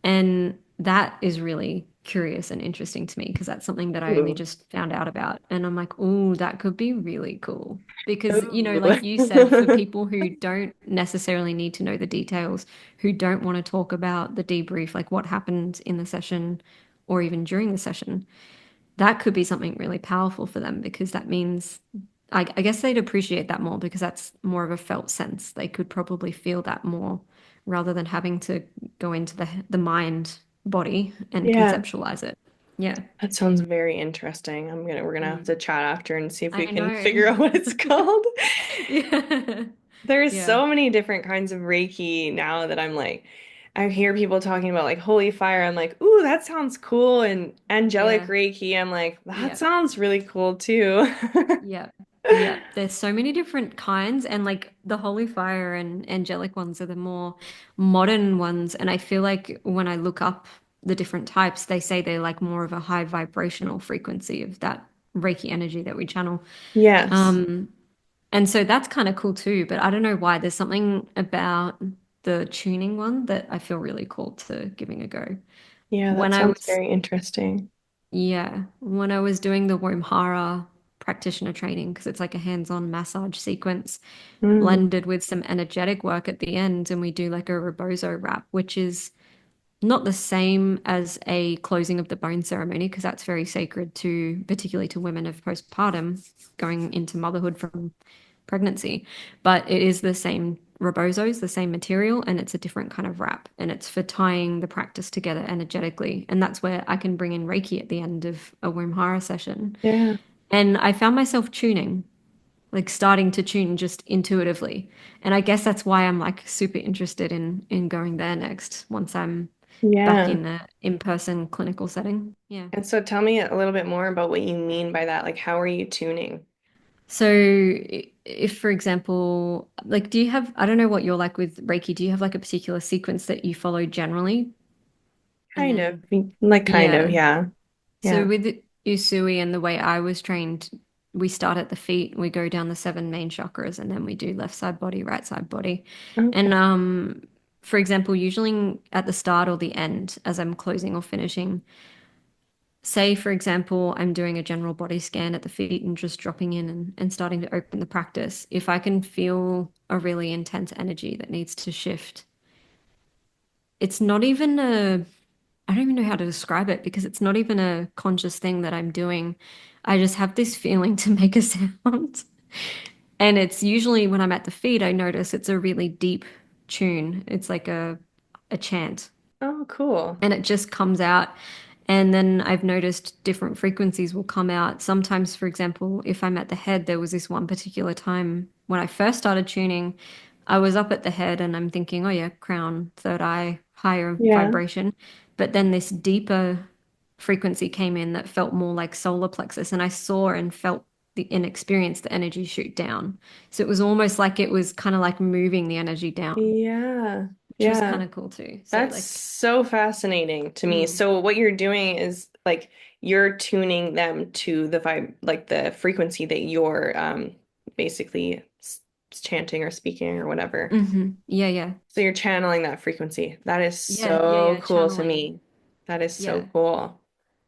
[SPEAKER 2] And that is really curious and interesting to me because that's something that I only
[SPEAKER 1] Ooh.
[SPEAKER 2] just found out about. And I'm like, oh, that could be really cool. Because,
[SPEAKER 1] Ooh.
[SPEAKER 2] like you said, for people who don't necessarily need to know the details, who don't want to talk about the debrief, like what happened in the session or even during the session, that could be something really powerful for them because that means I guess they'd appreciate that more because that's more of a felt sense. They could probably feel that more rather than having to go into the mind body and
[SPEAKER 1] Yeah,
[SPEAKER 2] conceptualize it. Yeah.
[SPEAKER 1] that sounds very interesting. We're gonna have
[SPEAKER 2] Mm.
[SPEAKER 1] to chat after and see if we
[SPEAKER 2] I
[SPEAKER 1] can figure out what it's
[SPEAKER 2] know.
[SPEAKER 1] called.
[SPEAKER 2] Yeah.
[SPEAKER 1] There's
[SPEAKER 2] Yeah.
[SPEAKER 1] so many different kinds of Reiki now that I'm like, I hear people talking about like holy fire. I'm like, ooh, that sounds cool. And angelic
[SPEAKER 2] Yeah.
[SPEAKER 1] Reiki, I'm like, that
[SPEAKER 2] Yeah.
[SPEAKER 1] sounds really cool too.
[SPEAKER 2] Yeah. Yeah. There's so many different kinds, and like the holy fire and angelic ones are the more modern ones. And I feel like when I look up the different types, they say they're like more of a high vibrational frequency of that Reiki energy that we channel.
[SPEAKER 1] Yes.
[SPEAKER 2] Um, and so that's kind of cool too, but I don't know why. There's something about the tuning one that I feel really cool to giving a go.
[SPEAKER 1] Yeah,
[SPEAKER 2] When
[SPEAKER 1] that
[SPEAKER 2] I
[SPEAKER 1] sounds
[SPEAKER 2] was
[SPEAKER 1] very interesting.
[SPEAKER 2] Yeah, when I was doing the Womhara practitioner training, because it's like a hands-on massage sequence
[SPEAKER 1] Mm.
[SPEAKER 2] blended with some energetic work at the end, and we do like a rebozo wrap, which is not the same as a closing of the bone ceremony because that's very sacred to, particularly to women of postpartum going into motherhood from pregnancy. But it is the same rebozos, the same material, and it's a different kind of wrap. And it's for tying the practice together energetically. And that's where I can bring in Reiki at the end of a womb hara session.
[SPEAKER 1] Yeah.
[SPEAKER 2] And I found myself tuning, like starting to tune just intuitively. And I guess that's why I'm like super interested in going there next once I'm back
[SPEAKER 1] Yeah.
[SPEAKER 2] in a in-person clinical setting. Yeah.
[SPEAKER 1] And so tell me a little bit more about what you mean by that. Like, how are you tuning?
[SPEAKER 2] So if, for example, like, do you have, I don't know what you're like with Reiki, do you have like a particular sequence that you follow generally? And
[SPEAKER 1] Kind of.
[SPEAKER 2] then,
[SPEAKER 1] Like, kind of,
[SPEAKER 2] yeah.
[SPEAKER 1] yeah.
[SPEAKER 2] So
[SPEAKER 1] Yeah.
[SPEAKER 2] with Usui and the way I was trained, we start at the feet, we go down the seven main chakras, and then we do left side body, right side body. And
[SPEAKER 1] Okay.
[SPEAKER 2] for example, usually at the start or the end, as I'm closing or finishing, say for example, I'm doing a general body scan at the feet and just dropping in and starting to open the practice. If I can feel a really intense energy that needs to shift, it's not even a I don't even know how to describe it because it's not even a conscious thing that I'm doing. I just have this feeling to make a sound. And it's usually when I'm at the feet, I notice it's a really deep tune. It's like a chant.
[SPEAKER 1] Oh, cool.
[SPEAKER 2] And it just comes out. And then I've noticed different frequencies will come out. Sometimes, for example, if I'm at the head, there was this one particular time when I first started tuning, I was up at the head and I'm thinking, oh yeah, crown, third eye, higher
[SPEAKER 1] Yeah.
[SPEAKER 2] vibration. But then this deeper frequency came in that felt more like solar plexus. And I saw and felt and experienced the energy shoot down. So it was almost like it was kind of like moving the energy down,
[SPEAKER 1] Yeah.
[SPEAKER 2] which was
[SPEAKER 1] Yeah.
[SPEAKER 2] kind of cool too. So
[SPEAKER 1] That's
[SPEAKER 2] like,
[SPEAKER 1] so fascinating to me.
[SPEAKER 2] mm,
[SPEAKER 1] So what you're doing is like you're tuning them to the vibe, like the frequency that you're basically chanting or speaking or whatever.
[SPEAKER 2] yeah, yeah.
[SPEAKER 1] So you're channeling that frequency. That is
[SPEAKER 2] Yeah, yeah,
[SPEAKER 1] so
[SPEAKER 2] yeah,
[SPEAKER 1] cool to
[SPEAKER 2] channeling.
[SPEAKER 1] me. That is so
[SPEAKER 2] Yeah.
[SPEAKER 1] cool.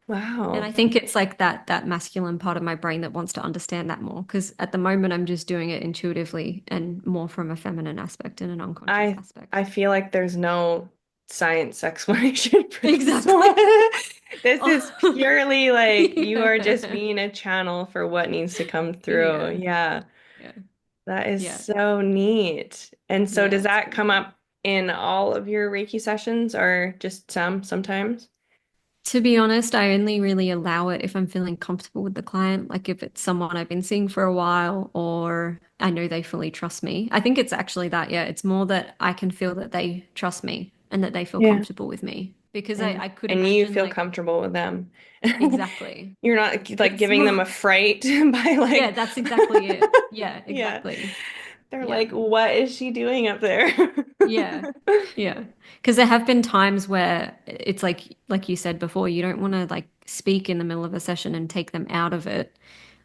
[SPEAKER 2] And I
[SPEAKER 1] Wow.
[SPEAKER 2] think it's like that masculine part of my brain that wants to understand that more. Because at the moment I'm just doing it intuitively and more from a feminine aspect and an unconscious
[SPEAKER 1] I
[SPEAKER 2] aspect.
[SPEAKER 1] I feel like there's no science explanation for this one.
[SPEAKER 2] Exactly.
[SPEAKER 1] This is
[SPEAKER 2] Oh,
[SPEAKER 1] purely like you are just
[SPEAKER 2] yeah.
[SPEAKER 1] being a channel for what needs to come through.
[SPEAKER 2] Yeah.
[SPEAKER 1] Yeah,
[SPEAKER 2] Yeah.
[SPEAKER 1] that is
[SPEAKER 2] Yeah.
[SPEAKER 1] so neat. And so
[SPEAKER 2] Yeah,
[SPEAKER 1] does
[SPEAKER 2] it's
[SPEAKER 1] that
[SPEAKER 2] pretty
[SPEAKER 1] come
[SPEAKER 2] cool.
[SPEAKER 1] up in all of your Reiki sessions or just sometimes?
[SPEAKER 2] To be honest, I only really allow it if I'm feeling comfortable with the client, like if it's someone I've been seeing for a while or I know they fully trust me. I think it's actually that, yeah, it's more that I can feel that they trust me and that they feel
[SPEAKER 1] Yeah.
[SPEAKER 2] comfortable with me because
[SPEAKER 1] Yeah.
[SPEAKER 2] I could
[SPEAKER 1] And you
[SPEAKER 2] imagine
[SPEAKER 1] feel
[SPEAKER 2] like
[SPEAKER 1] comfortable with them.
[SPEAKER 2] exactly.
[SPEAKER 1] You're not like
[SPEAKER 2] It's
[SPEAKER 1] giving them
[SPEAKER 2] more,
[SPEAKER 1] a fright by
[SPEAKER 2] yeah,
[SPEAKER 1] like
[SPEAKER 2] that's exactly it. Yeah,
[SPEAKER 1] yeah.
[SPEAKER 2] exactly.
[SPEAKER 1] They're
[SPEAKER 2] Yeah.
[SPEAKER 1] like, what is she doing up there?
[SPEAKER 2] Yeah. Yeah. Because there have been times where it's like you said before, you don't want to like speak in the middle of a session and take them out of it,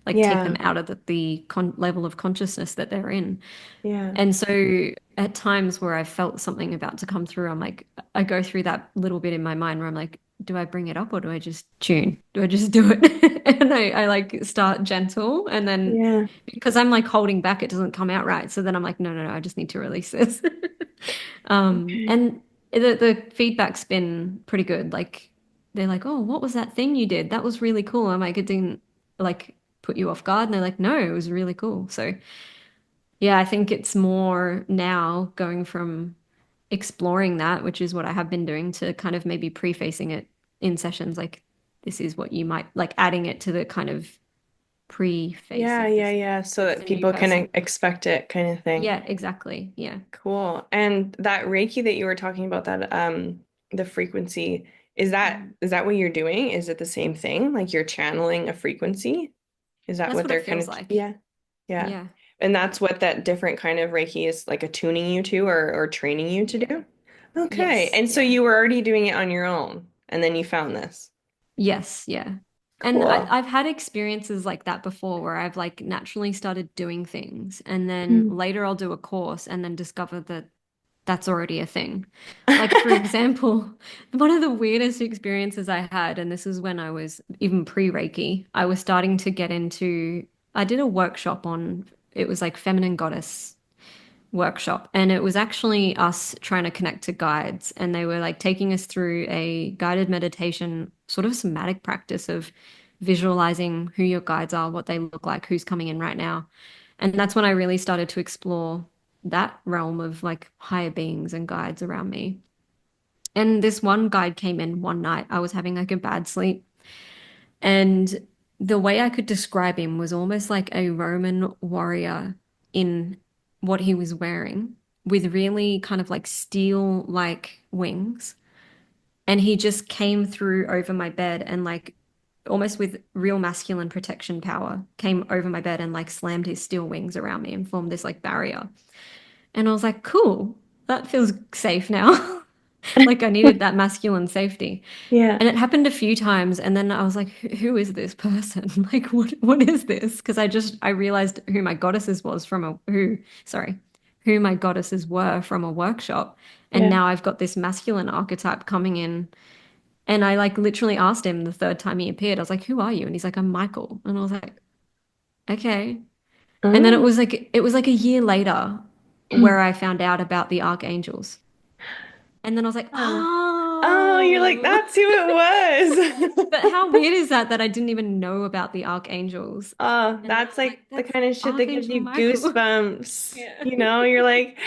[SPEAKER 2] like take them
[SPEAKER 1] Yeah.
[SPEAKER 2] out of the level of consciousness that they're in.
[SPEAKER 1] Yeah.
[SPEAKER 2] And so at times where I felt something about to come through, I'm like, I go through that little bit in my mind where I'm like, do I bring it up or do I just tune? Do I just do it? And I like start gentle and then
[SPEAKER 1] Yeah.
[SPEAKER 2] because I'm like holding back, it doesn't come out right. So then I'm like, no, no, no, I just need to release this.
[SPEAKER 1] Okay.
[SPEAKER 2] And the feedback's been pretty good. Like they're like, oh, what was that thing you did? That was really cool. I'm like, it didn't like put you off guard. And they're like, no, it was really cool. So yeah, I think it's more now going from exploring that, which is what I have been doing, to kind of maybe prefacing it in sessions like this is what you might like adding it to the kind of preface
[SPEAKER 1] Yeah,
[SPEAKER 2] of
[SPEAKER 1] yeah,
[SPEAKER 2] this.
[SPEAKER 1] yeah. So
[SPEAKER 2] It's
[SPEAKER 1] that
[SPEAKER 2] a new
[SPEAKER 1] people can
[SPEAKER 2] person.
[SPEAKER 1] expect it kind of thing.
[SPEAKER 2] Yeah, exactly. Yeah.
[SPEAKER 1] Cool. And that Reiki that you were talking about, that the frequency,
[SPEAKER 2] Mhm.
[SPEAKER 1] is that what you're doing? Is it the same thing? Like you're channeling a frequency? Is that
[SPEAKER 2] That's
[SPEAKER 1] what
[SPEAKER 2] what it
[SPEAKER 1] they're kind
[SPEAKER 2] feels
[SPEAKER 1] of,
[SPEAKER 2] like.
[SPEAKER 1] yeah. Yeah.
[SPEAKER 2] Yeah.
[SPEAKER 1] And
[SPEAKER 2] Yeah.
[SPEAKER 1] that's what that different kind of Reiki is like attuning you to or training you to
[SPEAKER 2] Yeah.
[SPEAKER 1] do? Okay.
[SPEAKER 2] Yes.
[SPEAKER 1] And so
[SPEAKER 2] Yeah.
[SPEAKER 1] you were already doing it on your own and then you found this.
[SPEAKER 2] Yes. Yeah. And
[SPEAKER 1] Cool.
[SPEAKER 2] I've had experiences like that before where I've like naturally started doing things and then
[SPEAKER 1] Mm.
[SPEAKER 2] later I'll do a course and then discover that that's already a thing. Like, for example, one of the weirdest experiences I had, and this is when I was even pre-Reiki, I was starting to get into, I did a workshop on, it was like feminine goddess workshop, and it was actually us trying to connect to guides, and they were like taking us through a guided meditation, sort of somatic practice of visualizing who your guides are, what they look like, who's coming in right now. And that's when I really started to explore that realm of like higher beings and guides around me. And this one guide came in one night. I was having like a bad sleep, and the way I could describe him was almost like a Roman warrior in what he was wearing, with really kind of like steel like wings. And he just came through over my bed and like almost with real masculine protection power, came over my bed and like slammed his steel wings around me and formed this like barrier. And I was like, cool, that feels safe now. Like I needed that masculine safety.
[SPEAKER 1] Yeah.
[SPEAKER 2] And it happened a few times, and then I was like, who is this person? Like, what is this? Because I realized who my goddesses was from who my goddesses were from a workshop. And
[SPEAKER 1] Yeah.
[SPEAKER 2] now I've got this masculine archetype coming in. And I like literally asked him the third time he appeared, I was like, who are you? And he's like, I'm Michael. And I was like, okay. And then
[SPEAKER 1] Oh.
[SPEAKER 2] it was like a year later where I found out about the archangels. And then I was like,
[SPEAKER 1] Ah. Oh, you're like,
[SPEAKER 2] oh.
[SPEAKER 1] that's who it was.
[SPEAKER 2] But how weird is that that I didn't even know about the archangels?
[SPEAKER 1] Oh,
[SPEAKER 2] And then I
[SPEAKER 1] that's
[SPEAKER 2] was like,
[SPEAKER 1] like the
[SPEAKER 2] that's
[SPEAKER 1] kind of shit that gives
[SPEAKER 2] Archangel
[SPEAKER 1] you
[SPEAKER 2] Michael.
[SPEAKER 1] goosebumps.
[SPEAKER 2] Yeah.
[SPEAKER 1] You're like,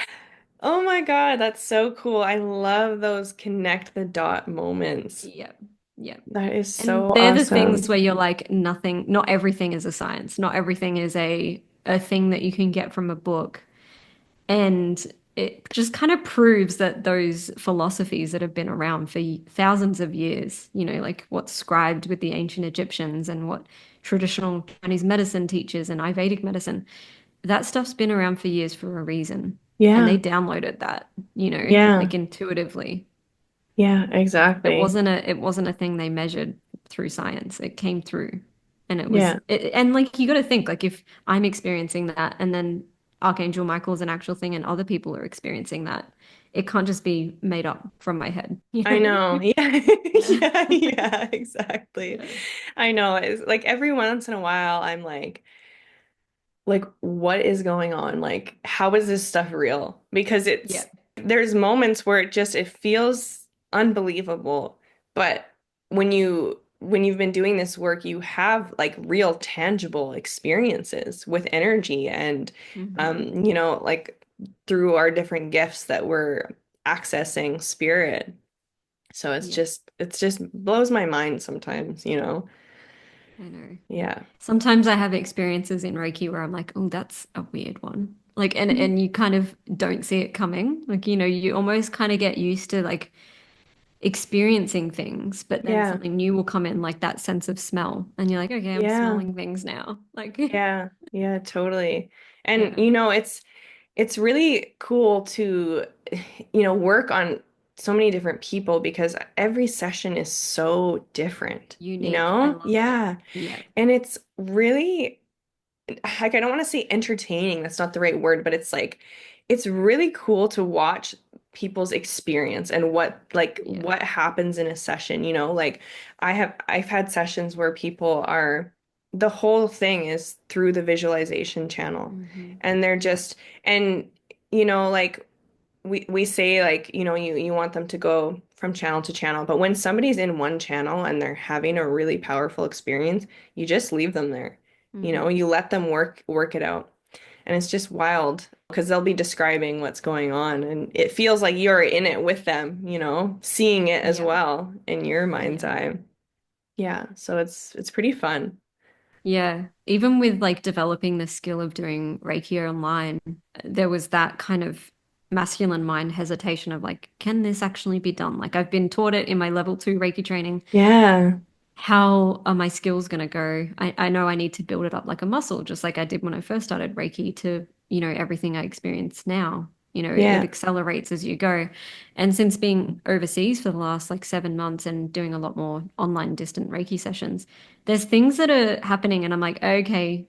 [SPEAKER 1] oh my God, that's so cool. I love those connect the dot moments.
[SPEAKER 2] Yep. Yep.
[SPEAKER 1] That is
[SPEAKER 2] And
[SPEAKER 1] so
[SPEAKER 2] they're the things
[SPEAKER 1] awesome.
[SPEAKER 2] where you're like, nothing, not everything is a science. Not everything is a thing that you can get from a book. And it just kind of proves that those philosophies that have been around for thousands of years, like what's scribed with the ancient Egyptians and what traditional Chinese medicine teaches and Ayurvedic medicine, that stuff's been around for years for a reason. And
[SPEAKER 1] Yeah.
[SPEAKER 2] they downloaded that,
[SPEAKER 1] Yeah.
[SPEAKER 2] like intuitively.
[SPEAKER 1] Yeah,
[SPEAKER 2] It
[SPEAKER 1] exactly.
[SPEAKER 2] wasn't a thing they measured through science. It came through. And
[SPEAKER 1] Yeah.
[SPEAKER 2] and like you got to think like if I'm experiencing that and then Archangel Michael is an actual thing and other people are experiencing that, it can't just be made up from my head, you
[SPEAKER 1] I
[SPEAKER 2] know?
[SPEAKER 1] know. Yeah.
[SPEAKER 2] Yeah.
[SPEAKER 1] Yeah, exactly.
[SPEAKER 2] Yeah.
[SPEAKER 1] I know. It's like every once in a while I'm like what is going on? Like how is this stuff real? Because
[SPEAKER 2] Yeah.
[SPEAKER 1] there's moments where it feels unbelievable, but when you've been doing this work, you have like real tangible experiences with energy and
[SPEAKER 2] Hmm.
[SPEAKER 1] like through our different gifts that we're accessing spirit. So
[SPEAKER 2] Yeah.
[SPEAKER 1] it's just blows my mind sometimes.
[SPEAKER 2] I know.
[SPEAKER 1] Yeah.
[SPEAKER 2] Sometimes I have experiences in Reiki where I'm like, oh, that's a weird one. Like, and you kind of don't see it coming. Like, you almost kind of get used to like experiencing things, but then
[SPEAKER 1] Yeah.
[SPEAKER 2] something new will come in, like that sense of smell. And you're like, okay, I'm
[SPEAKER 1] Yeah.
[SPEAKER 2] smelling things now. Like,
[SPEAKER 1] Yeah. Yeah, totally. And
[SPEAKER 2] yeah,
[SPEAKER 1] it's really cool to work on so many different people because every session is so different, you
[SPEAKER 2] unique. I
[SPEAKER 1] know?
[SPEAKER 2] love it.
[SPEAKER 1] Yeah.
[SPEAKER 2] Yeah.
[SPEAKER 1] And it's really like I don't want to say entertaining, that's not the right word, but it's really cool to watch people's experience and
[SPEAKER 2] Yeah.
[SPEAKER 1] what happens in a session. Like I've had sessions where people are the whole thing is through the visualization channel
[SPEAKER 2] Hmm.
[SPEAKER 1] and they're
[SPEAKER 2] Yeah.
[SPEAKER 1] just and like we say like you want them to go from channel to channel, but when somebody's in one channel and they're having a really powerful experience, you just leave them there.
[SPEAKER 2] Hmm.
[SPEAKER 1] You let them work it out. And it's just wild because they'll be describing what's going on and it feels like you're in it with them, seeing it as
[SPEAKER 2] Yeah.
[SPEAKER 1] well in your mind's
[SPEAKER 2] Yeah.
[SPEAKER 1] eye. Yeah, so it's pretty fun.
[SPEAKER 2] Yeah. Even with like developing the skill of doing Reiki online, there was that kind of masculine mind hesitation of like, can this actually be done? Like I've been taught it in my level 2 Reiki training.
[SPEAKER 1] Yeah.
[SPEAKER 2] How are my skills going to go? I know I need to build it up like a muscle, just like I did when I first started Reiki to, everything I experience now. It
[SPEAKER 1] Yeah.
[SPEAKER 2] accelerates as you go. And since being overseas for the last like 7 months and doing a lot more online distant Reiki sessions, there's things that are happening and I'm like, okay,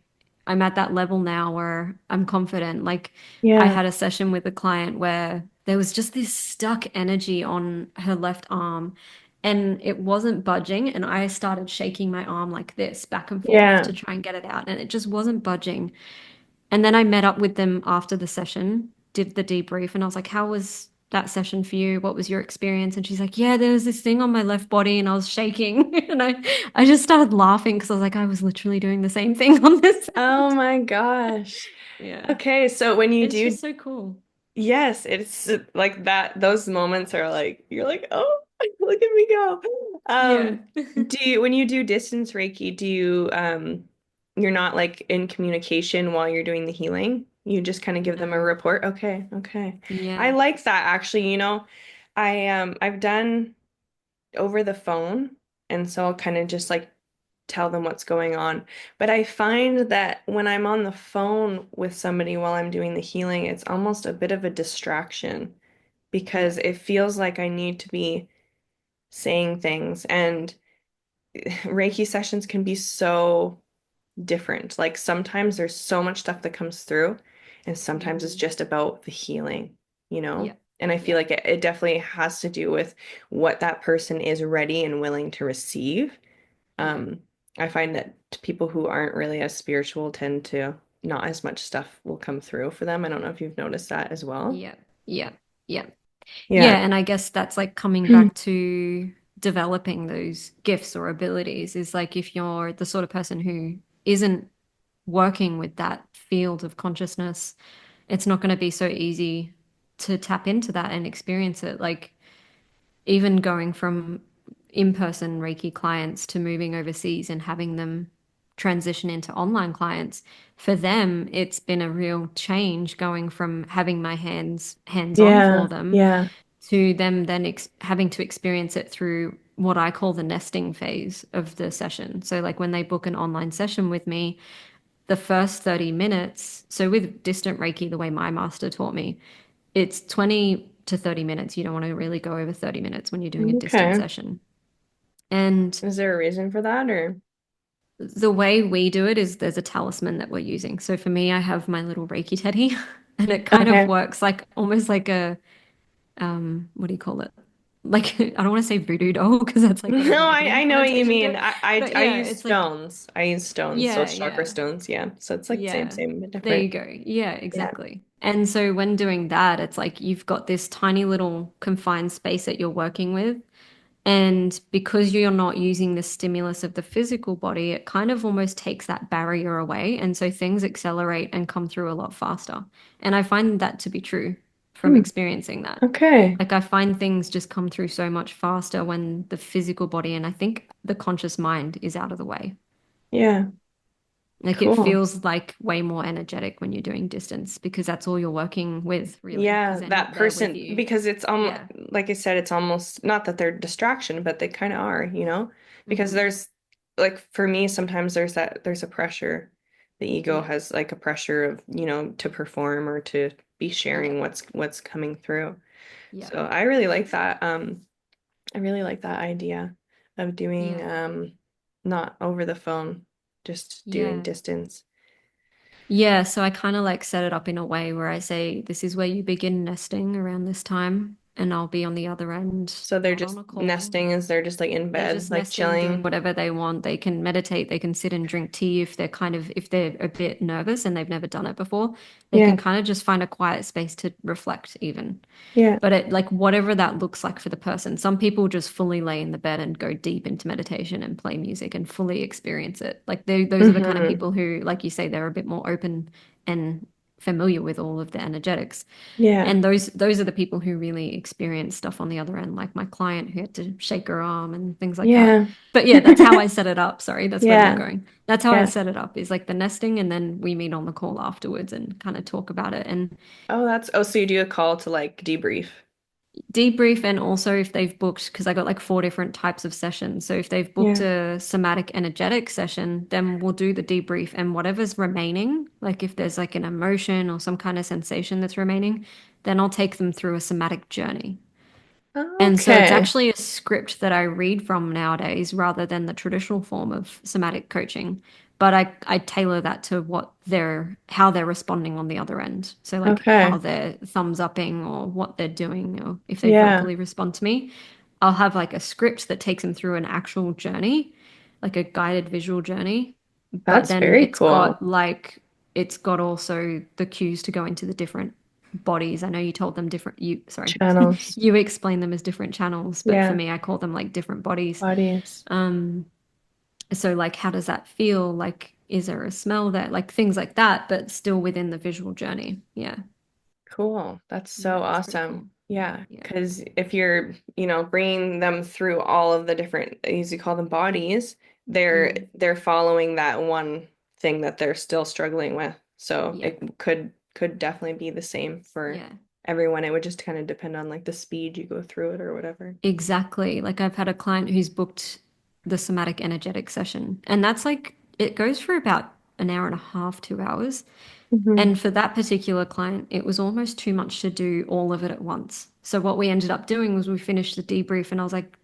[SPEAKER 2] I'm at that level now where I'm confident. Like I
[SPEAKER 1] Yeah.
[SPEAKER 2] had a session with a client where there was just this stuck energy on her left arm and it wasn't budging. And I started shaking my arm like this back and forth
[SPEAKER 1] Yeah.
[SPEAKER 2] to try and get it out. And it just wasn't budging. And then I met up with them after the session. did the debrief, and I was like, "How was that session for you? What was your experience?" And she's like, "Yeah, there was this thing on my left body, and I was shaking." And I just started laughing because I was like, I was literally doing the same thing on this
[SPEAKER 1] Oh
[SPEAKER 2] end.
[SPEAKER 1] my gosh.
[SPEAKER 2] Yeah,
[SPEAKER 1] Okay, so when you
[SPEAKER 2] it's
[SPEAKER 1] do,
[SPEAKER 2] just so cool.
[SPEAKER 1] yes, it's like that. Those moments are like you're like, oh, look at me go.
[SPEAKER 2] Yeah.
[SPEAKER 1] When you do distance Reiki, you're not like in communication while you're doing the healing? You just kind of give them a
[SPEAKER 2] No.
[SPEAKER 1] report. Okay, okay. I
[SPEAKER 2] Yeah.
[SPEAKER 1] like that actually, I've done over the phone, and so I'll kind of just like tell them what's going on. But I find that when I'm on the phone with somebody while I'm doing the healing, it's almost a bit of a distraction
[SPEAKER 2] Yeah.
[SPEAKER 1] because it feels like I need to be saying things. And Reiki sessions can be so different. Like sometimes there's so much stuff that comes through, and sometimes it's
[SPEAKER 2] Mm.
[SPEAKER 1] just about the healing, you know?
[SPEAKER 2] Yeah.
[SPEAKER 1] And I feel
[SPEAKER 2] Yeah.
[SPEAKER 1] like it definitely has to do with what that person is ready and willing to receive.
[SPEAKER 2] Yeah.
[SPEAKER 1] um, I find that people who aren't really as spiritual tend to not as much stuff will come through for them. I don't know if you've noticed that as well.
[SPEAKER 2] Yeah. Yeah. Yeah.
[SPEAKER 1] Yeah.
[SPEAKER 2] Yeah, and I guess that's like coming back to developing those gifts or abilities is like if you're the sort of person who isn't working with that field of consciousness, it's not going to be so easy to tap into that and experience it. Like even going from in-person Reiki clients to moving overseas and having them transition into online clients, for them, it's been a real change going from having my hands on for
[SPEAKER 1] Yeah.
[SPEAKER 2] them
[SPEAKER 1] Yeah.
[SPEAKER 2] to them then having to experience it through what I call the nesting phase of the session. So, like when they book an online session with me, the first 30 minutes, so with distant Reiki, the way my master taught me, it's 20 to 30 minutes. You don't want to really go over 30 minutes when you're doing a distant
[SPEAKER 1] Okay.
[SPEAKER 2] session. And
[SPEAKER 1] Is there a reason for that or?
[SPEAKER 2] the way we do it is there's a talisman that we're using. So for me, I have my little Reiki teddy, and it kind of
[SPEAKER 1] Okay.
[SPEAKER 2] works like almost like a what do you call it? Like I don't want to say voodoo doll because that's like got a
[SPEAKER 1] No,
[SPEAKER 2] negative
[SPEAKER 1] I know what you
[SPEAKER 2] connotation to
[SPEAKER 1] mean.
[SPEAKER 2] it. But
[SPEAKER 1] I
[SPEAKER 2] yeah,
[SPEAKER 1] use
[SPEAKER 2] it's like
[SPEAKER 1] stones. I use stones, so
[SPEAKER 2] yeah,
[SPEAKER 1] chakra
[SPEAKER 2] yeah.
[SPEAKER 1] stones, yeah. So it's like
[SPEAKER 2] Yeah,
[SPEAKER 1] same, but
[SPEAKER 2] there you
[SPEAKER 1] different.
[SPEAKER 2] go. Yeah,
[SPEAKER 1] Yeah.
[SPEAKER 2] exactly. And so when doing that, it's like you've got this tiny little confined space that you're working with. And because you're not using the stimulus of the physical body, it kind of almost takes that barrier away. And so things accelerate and come through a lot faster. And I find that to be true from
[SPEAKER 1] Hmm.
[SPEAKER 2] experiencing that.
[SPEAKER 1] Okay.
[SPEAKER 2] Like I find things just come through so much faster when the physical body and I think the conscious mind is out of the way.
[SPEAKER 1] Yeah.
[SPEAKER 2] Like it
[SPEAKER 1] Cool.
[SPEAKER 2] feels like way more energetic when you're doing distance because that's all you're working with, really, because
[SPEAKER 1] Yeah,
[SPEAKER 2] they're
[SPEAKER 1] that
[SPEAKER 2] not there with
[SPEAKER 1] person,
[SPEAKER 2] you.
[SPEAKER 1] because it's
[SPEAKER 2] Yeah.
[SPEAKER 1] like I said, it's almost not that they're distraction, but they kind of are, you know? Because
[SPEAKER 2] Hmm.
[SPEAKER 1] there's like for me, sometimes there's a pressure. The ego
[SPEAKER 2] Yeah.
[SPEAKER 1] has like a pressure of, to perform or to be
[SPEAKER 2] Yeah.
[SPEAKER 1] sharing what's coming through.
[SPEAKER 2] Yeah.
[SPEAKER 1] So I really like that. I really like that idea of doing
[SPEAKER 2] Yeah.
[SPEAKER 1] not over the phone, just doing
[SPEAKER 2] Yeah.
[SPEAKER 1] distance.
[SPEAKER 2] Yeah. So I kind of like set it up in a way where I say, this is where you begin nesting around this time, and I'll be on the other end,
[SPEAKER 1] So they're
[SPEAKER 2] not
[SPEAKER 1] just
[SPEAKER 2] on a call.
[SPEAKER 1] nesting as they're just like in
[SPEAKER 2] They're
[SPEAKER 1] bed,
[SPEAKER 2] just
[SPEAKER 1] like
[SPEAKER 2] nesting, doing
[SPEAKER 1] chilling.
[SPEAKER 2] whatever they want. They can meditate, they can sit and drink tea if they're if they're a bit nervous and they've never done it before. They
[SPEAKER 1] Yeah.
[SPEAKER 2] can kind of just find a quiet space to reflect, even.
[SPEAKER 1] Yeah.
[SPEAKER 2] But it like whatever that looks like for the person. Some people just fully lay in the bed and go deep into meditation and play music and fully experience it. Like those are the kind of
[SPEAKER 1] Hmm.
[SPEAKER 2] people who, like you say, they're a bit more open and familiar with all of the energetics.
[SPEAKER 1] Yeah.
[SPEAKER 2] And those are the people who really experience stuff on the other end, like my client who had to shake her arm and things like that.
[SPEAKER 1] Yeah.
[SPEAKER 2] But yeah, that's how I set it up. Sorry, that's where we were
[SPEAKER 1] Yeah.
[SPEAKER 2] going. That's how I
[SPEAKER 1] Yeah.
[SPEAKER 2] set it up is like the nesting, and then we meet on the call afterwards and kind of talk about it. And
[SPEAKER 1] Oh, so you do a call to like debrief.
[SPEAKER 2] debrief, and also if they've booked, because I got like four different types of sessions. So if they've booked
[SPEAKER 1] Yeah.
[SPEAKER 2] a somatic energetic session, then we'll do the debrief, and whatever's remaining, like if there's like an emotion or some kind of sensation that's remaining, then I'll take them through a somatic journey. And so it's
[SPEAKER 1] Okay.
[SPEAKER 2] actually a script that I read from nowadays rather than the traditional form of somatic coaching. But I tailor that to how they're responding on the other end. So like how
[SPEAKER 1] Okay.
[SPEAKER 2] they're thumbs upping or what they're doing or if they
[SPEAKER 1] Yeah.
[SPEAKER 2] verbally respond to me. I'll have like a script that takes them through an actual journey, like a guided visual journey. But
[SPEAKER 1] That's
[SPEAKER 2] then
[SPEAKER 1] very cool.
[SPEAKER 2] it's got also the cues to go into the different. bodies. I know you told them different, sorry,
[SPEAKER 1] Channels.
[SPEAKER 2] you explain them as different channels, but for
[SPEAKER 1] Yeah.
[SPEAKER 2] me, I call them like different bodies.
[SPEAKER 1] Bodies.
[SPEAKER 2] Um, so like, how does that feel? Like, is there a smell there? Like things like that, but still within the visual journey. Yeah.
[SPEAKER 1] Cool. That's
[SPEAKER 2] Yeah,
[SPEAKER 1] so
[SPEAKER 2] it's pretty cool.
[SPEAKER 1] awesome. Yeah,
[SPEAKER 2] Yeah.
[SPEAKER 1] because if you're, bringing them through all of the different, as you call them, bodies, they're
[SPEAKER 2] Mm,
[SPEAKER 1] they're following that one thing that they're still struggling with. So
[SPEAKER 2] yeah.
[SPEAKER 1] it could definitely be the same for
[SPEAKER 2] Yeah.
[SPEAKER 1] everyone. It would just kind of depend on like the speed you go through it or whatever.
[SPEAKER 2] Exactly. Like I've had a client who's booked the somatic energetic session, and that's like it goes for about an hour and a half, 2 hours.
[SPEAKER 1] Hmm.
[SPEAKER 2] And for that particular client, it was almost too much to do all of it at once. So what we ended up doing was we finished the debrief, and I was like,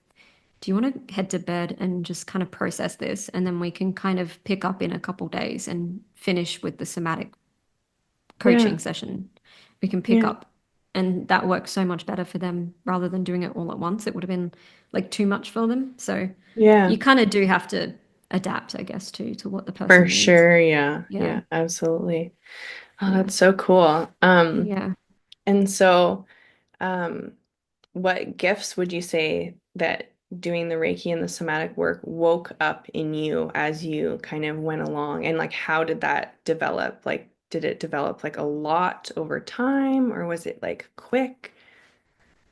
[SPEAKER 2] "Do you want to head to bed and just kind of process this, and then we can kind of pick up in a couple days and finish with the somatic
[SPEAKER 1] Yeah.
[SPEAKER 2] coaching session. We can pick
[SPEAKER 1] Yeah.
[SPEAKER 2] up." And that works so much better for them rather than doing it all at once. It would have been like too much for them. So
[SPEAKER 1] Yeah.
[SPEAKER 2] you kind of do have to adapt, I guess, to what the
[SPEAKER 1] For
[SPEAKER 2] person needs.
[SPEAKER 1] sure. Yeah.
[SPEAKER 2] Yeah.
[SPEAKER 1] Yeah. Absolutely. Oh,
[SPEAKER 2] Yeah.
[SPEAKER 1] that's so cool.
[SPEAKER 2] Yeah.
[SPEAKER 1] And so, um, what gifts would you say that doing the Reiki and the somatic work woke up in you as you kind of went along? And like, how did that develop? Like, did it develop like a lot over time, or was it like quick?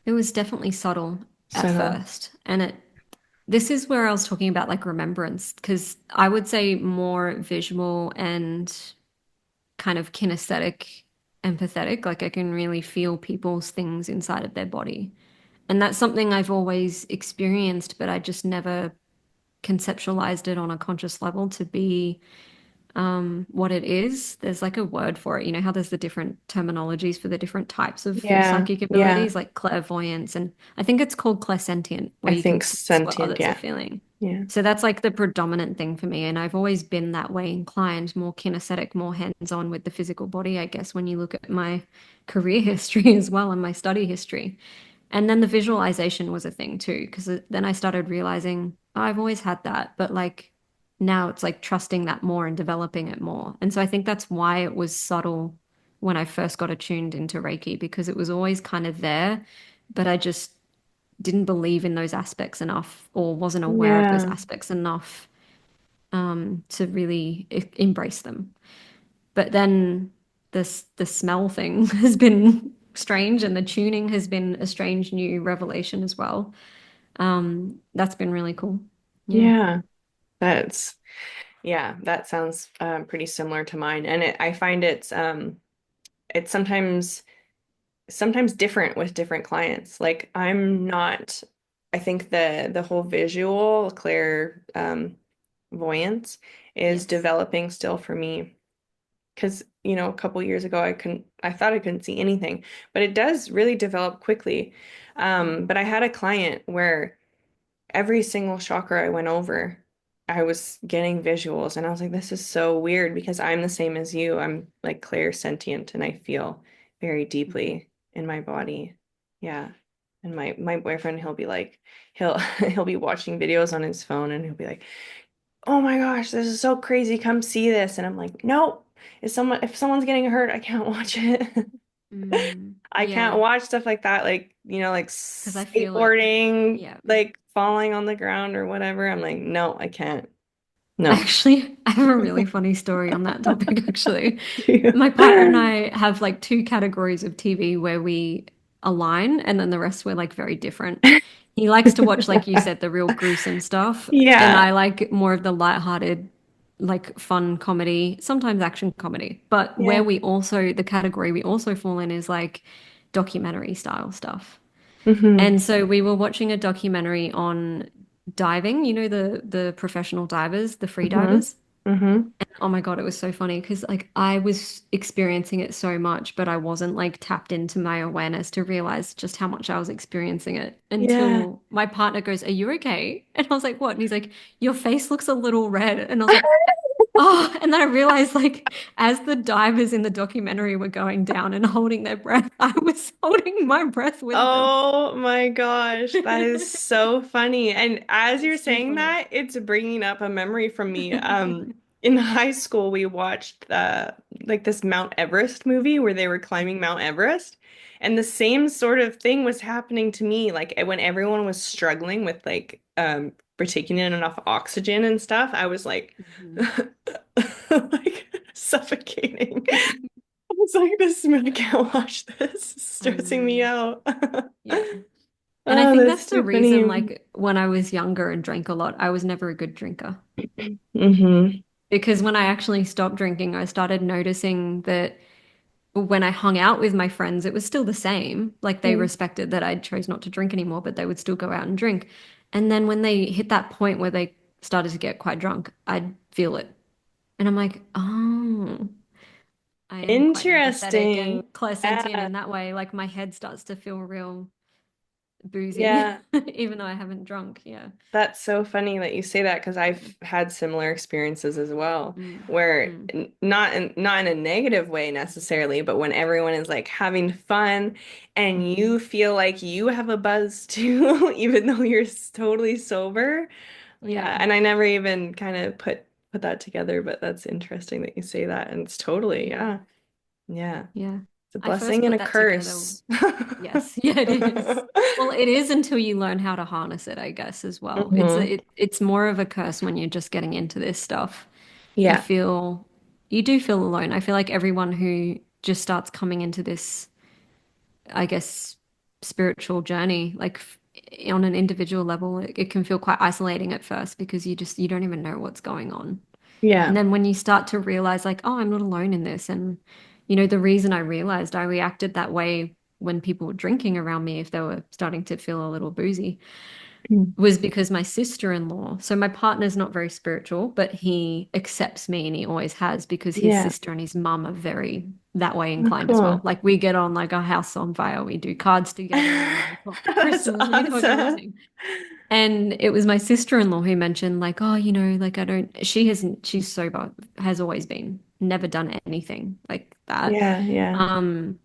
[SPEAKER 2] It was definitely subtle at
[SPEAKER 1] Subtle.
[SPEAKER 2] first. And this is where I was talking about like remembrance, because I would say more visual and kind of kinesthetic, empathetic. Like I can really feel people's things inside of their body. And that's something I've always experienced, but I just never conceptualized it on a conscious level to be what it is. There's like a word for it. You know how there's the different terminologies for the different types of
[SPEAKER 1] Yeah.
[SPEAKER 2] psychic
[SPEAKER 1] Yeah.
[SPEAKER 2] abilities, like clairvoyance, and I think it's called clairsentient, where
[SPEAKER 1] I
[SPEAKER 2] you can
[SPEAKER 1] think
[SPEAKER 2] sense what
[SPEAKER 1] sentient.
[SPEAKER 2] others are
[SPEAKER 1] Yeah.
[SPEAKER 2] feeling.
[SPEAKER 1] Yeah.
[SPEAKER 2] So that's like the predominant thing for me. And I've always been that way inclined, more kinesthetic, more hands-on with the physical body, I guess, when you look at my career history as well and my study history. And then the visualization was a thing too, because then I started realizing, oh, I've always had that, but like now it's like trusting that more and developing it more. And so I think that's why it was subtle when I first got attuned into Reiki, because it was always kind of there, but I just didn't believe in those aspects enough or wasn't aware of those
[SPEAKER 1] Yeah.
[SPEAKER 2] aspects enough to really embrace them. But then the smell thing has been strange, and the tuning has been a strange new revelation as well. That's been really cool. Yeah.
[SPEAKER 1] Yeah. That's Yeah, that sounds pretty similar to mine. And I find it's sometimes different with different clients. Like I'm not, I think the whole visual clear voyance is
[SPEAKER 2] Yes.
[SPEAKER 1] developing still for me. Because, a couple years ago I thought I couldn't see anything, but it does really develop quickly.
[SPEAKER 2] Mm,
[SPEAKER 1] But I had a client where every single chakra I went over, I was getting visuals, and I was like, this is so weird because I'm the same as you. I'm like clair sentient, and I feel very
[SPEAKER 2] mhm.
[SPEAKER 1] deeply in my body. Yeah. And my boyfriend, he'll be like, he'll he'll be watching videos on his phone, and he'll be like, "Oh my gosh, this is so crazy. Come see this." And I'm like, "Nope. If someone's getting hurt, I can't watch it." I can't
[SPEAKER 2] Yeah,
[SPEAKER 1] watch stuff like that, like, like
[SPEAKER 2] because I feel it.
[SPEAKER 1] skateboarding,
[SPEAKER 2] Yeah.
[SPEAKER 1] like falling on the ground or whatever. I'm like, no, I can't. No.
[SPEAKER 2] Actually, I have a really funny story on that topic, actually.
[SPEAKER 1] Yeah.
[SPEAKER 2] My partner and I have like two categories of TV where we align, and then the rest we're like very different. He likes to watch, like you said, the real gruesome stuff, and
[SPEAKER 1] Yeah.
[SPEAKER 2] I like more of the lighthearted, like fun comedy, sometimes action comedy. But where
[SPEAKER 1] Yeah.
[SPEAKER 2] the category we also fall in is like documentary style stuff.
[SPEAKER 1] Hmm.
[SPEAKER 2] And so we were watching a documentary on diving, the professional divers, the free
[SPEAKER 1] Hmm.
[SPEAKER 2] divers.
[SPEAKER 1] Hmm.
[SPEAKER 2] Oh my God, it was so funny because like I was experiencing it so much, but I wasn't like tapped into my awareness to realize just how much I was experiencing it
[SPEAKER 1] Yeah.
[SPEAKER 2] until my partner goes, "Are you okay?" And I was like, "What?" And he's like, "Your face looks a little red." And I was like, "Oh." And then I realized like as the divers in the documentary were going down and holding their breath, I was holding my breath with them.
[SPEAKER 1] Oh my gosh, that is so funny. And as you're
[SPEAKER 2] It's so
[SPEAKER 1] saying
[SPEAKER 2] funny.
[SPEAKER 1] that, it's bringing up a memory from me. in high school we watched like this Mount Everest movie where they were climbing Mount Everest. And the same sort of thing was happening to me, like when everyone was struggling with like for taking in enough oxygen and stuff, I was like
[SPEAKER 2] Mhm.
[SPEAKER 1] like suffocating. I was like, I can't watch this. It's
[SPEAKER 2] I
[SPEAKER 1] stressing me
[SPEAKER 2] know.
[SPEAKER 1] out.
[SPEAKER 2] Yeah. And I
[SPEAKER 1] Oh,
[SPEAKER 2] think
[SPEAKER 1] that's
[SPEAKER 2] that's the
[SPEAKER 1] too
[SPEAKER 2] reason,
[SPEAKER 1] funny.
[SPEAKER 2] like, when I was younger and drank a lot, I was never a good drinker.
[SPEAKER 1] Hmm.
[SPEAKER 2] Because when I actually stopped drinking, I started noticing that when I hung out with my friends, it was still the same. Like, they respected that I chose not to drink anymore, but they would still go out and drink. And then when they hit that point where they started to get quite drunk, I'd feel it. And I'm like, oh, I am quite empathetic
[SPEAKER 1] Interesting.
[SPEAKER 2] and clairsentient
[SPEAKER 1] Yeah.
[SPEAKER 2] in that way. Like, my head starts to feel real boozy,
[SPEAKER 1] Yeah.
[SPEAKER 2] even though I haven't drunk. Yeah.
[SPEAKER 1] That's so funny that you say that because
[SPEAKER 2] Mm,
[SPEAKER 1] I've had similar experiences as well,
[SPEAKER 2] mm,
[SPEAKER 1] where
[SPEAKER 2] mm,
[SPEAKER 1] not in a negative way necessarily, but when everyone is like having fun and
[SPEAKER 2] mm.
[SPEAKER 1] you feel like you have a buzz too, even though you're totally sober. Yeah,
[SPEAKER 2] Yeah.
[SPEAKER 1] and I never even kind of put that together, but that's interesting that you say that, and it's totally,
[SPEAKER 2] Yeah.
[SPEAKER 1] yeah. Yeah.
[SPEAKER 2] Yeah.
[SPEAKER 1] It's a
[SPEAKER 2] I first
[SPEAKER 1] blessing and
[SPEAKER 2] put
[SPEAKER 1] a
[SPEAKER 2] that together.
[SPEAKER 1] curse.
[SPEAKER 2] Yes. Yeah, it is. Well, it is until you learn how to harness it, I guess, as well.
[SPEAKER 1] Hmm.
[SPEAKER 2] It's more of a curse when you're just getting into this stuff. You
[SPEAKER 1] Yeah.
[SPEAKER 2] feel you do feel alone. I feel like everyone who just starts coming into this, I guess, spiritual journey, like on an individual level, it can feel quite isolating at first because you don't even know what's going on. And
[SPEAKER 1] Yeah.
[SPEAKER 2] then when you start to realize, like, oh, I'm not alone in this. And, the reason I realized I reacted that way when people were drinking around me, if they were starting to feel a little boozy,
[SPEAKER 1] Mm.
[SPEAKER 2] was because my sister-in-law, so my partner's not very spiritual, but he accepts me and he always has because his
[SPEAKER 1] Yeah.
[SPEAKER 2] sister and his mum are very that way
[SPEAKER 1] Oh,
[SPEAKER 2] inclined as well.
[SPEAKER 1] cool.
[SPEAKER 2] Like we get on like a house on fire. We do cards together and we talk
[SPEAKER 1] That's
[SPEAKER 2] Christmas, we talk
[SPEAKER 1] awesome.
[SPEAKER 2] everything. And it was my sister-in-law who mentioned, like, oh, like I don't, she's sober, has always been, never done anything like that.
[SPEAKER 1] Yeah, yeah.
[SPEAKER 2] Um,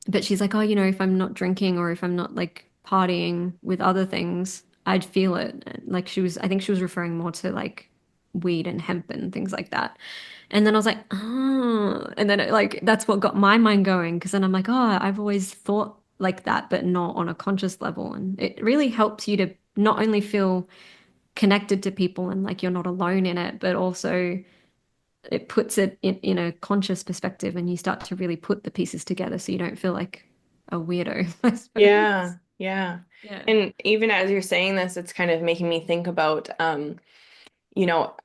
[SPEAKER 2] but she's like, oh, if I'm not drinking or if I'm not like partying with other things, I'd feel it. Like I think she was referring more to like weed and hemp and things like that. And then I was like, oh, and then like that's what got my mind going because then I'm like, oh, I've always thought like that, but not on a conscious level. And it really helps you to not only feel connected to people and like you're not alone in it, but also it puts it in a conscious perspective and you start to really put the pieces together so you don't feel like a weirdo, I suppose.
[SPEAKER 1] Yeah, yeah.
[SPEAKER 2] Yeah.
[SPEAKER 1] And even as you're saying this, it's kind of making me think about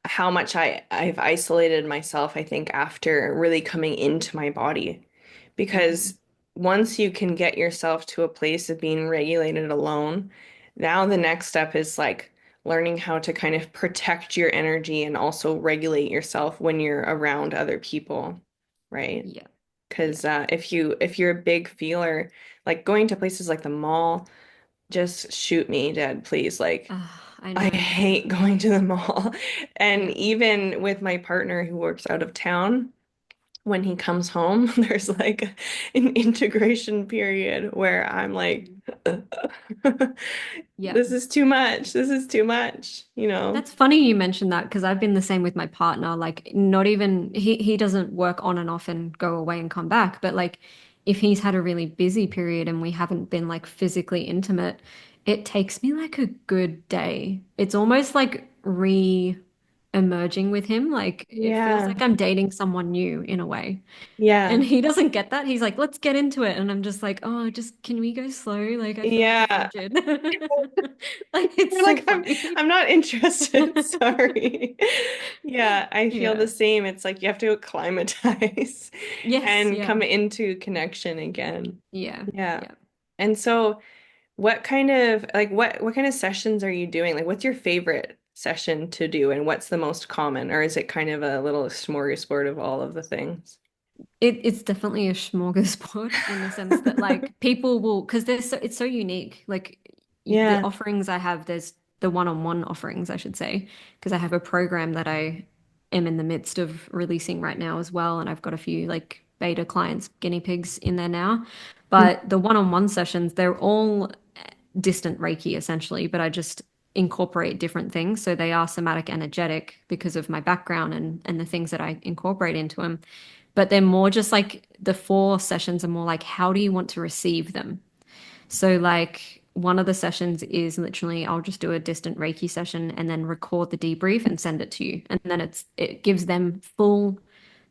[SPEAKER 1] how much I've isolated myself, I think, after really coming into my body.
[SPEAKER 2] Hmm.
[SPEAKER 1] Because once you can get yourself to a place of being regulated alone, now the next step is like learning how to kind of protect your energy and also regulate yourself when you're around other people, right?
[SPEAKER 2] Yeah. Yeah.
[SPEAKER 1] Because if you're a big feeler, like going to places like the mall, just shoot me dead, please. Like
[SPEAKER 2] I
[SPEAKER 1] I
[SPEAKER 2] know.
[SPEAKER 1] hate going to the mall. And
[SPEAKER 2] Yeah.
[SPEAKER 1] even with my partner who works out of town, when he comes home, there's like an integration period where I'm like,
[SPEAKER 2] Mhm. Yeah.
[SPEAKER 1] this is too much. This is too much, you know?
[SPEAKER 2] That's funny you mentioned that because I've been the same with my partner. Like, not even he doesn't work on and off and go away and come back. But like, if he's had a really busy period and we haven't been like physically intimate, it takes me like a good day. It's almost like re-emerging with him. Like, it feels
[SPEAKER 1] Yeah.
[SPEAKER 2] like I'm dating someone new in a way. And
[SPEAKER 1] Yeah.
[SPEAKER 2] he doesn't get that. He's like, let's get into it. And I'm just like, oh, just can we go slow? Like, I feel like a
[SPEAKER 1] Yeah.
[SPEAKER 2] frigid. Like, it's
[SPEAKER 1] You're
[SPEAKER 2] so
[SPEAKER 1] like,
[SPEAKER 2] funny.
[SPEAKER 1] I'm not interested. Sorry. Yeah, I feel the
[SPEAKER 2] Yeah.
[SPEAKER 1] same. It's like you have to acclimatize
[SPEAKER 2] Yes,
[SPEAKER 1] and
[SPEAKER 2] yeah.
[SPEAKER 1] come into connection again.
[SPEAKER 2] Yeah.
[SPEAKER 1] Yeah.
[SPEAKER 2] Yeah.
[SPEAKER 1] And so what kind of sessions are you doing? Like what's your favorite session to do and what's the most common? Or is it kind of a little smorgasbord of all of the things?
[SPEAKER 2] It's definitely a smorgasbord in the sense that like people will because it's so unique. Like the
[SPEAKER 1] Yeah.
[SPEAKER 2] offerings I have, there's the one-on-one offerings, I should say, because I have a program that I am in the midst of releasing right now as well, and I've got a few like beta clients, guinea pigs in there now.
[SPEAKER 1] Mm.
[SPEAKER 2] But the one-on-one sessions, they're all distant Reiki essentially, but I just incorporate different things. So they are somatic energetic because of my background and the things that I incorporate into them. But they're more just like the 4 sessions are more like, how do you want to receive them? So, like, one of the sessions is literally I'll just do a distant Reiki session and then record the debrief and send it to you. And then it gives them full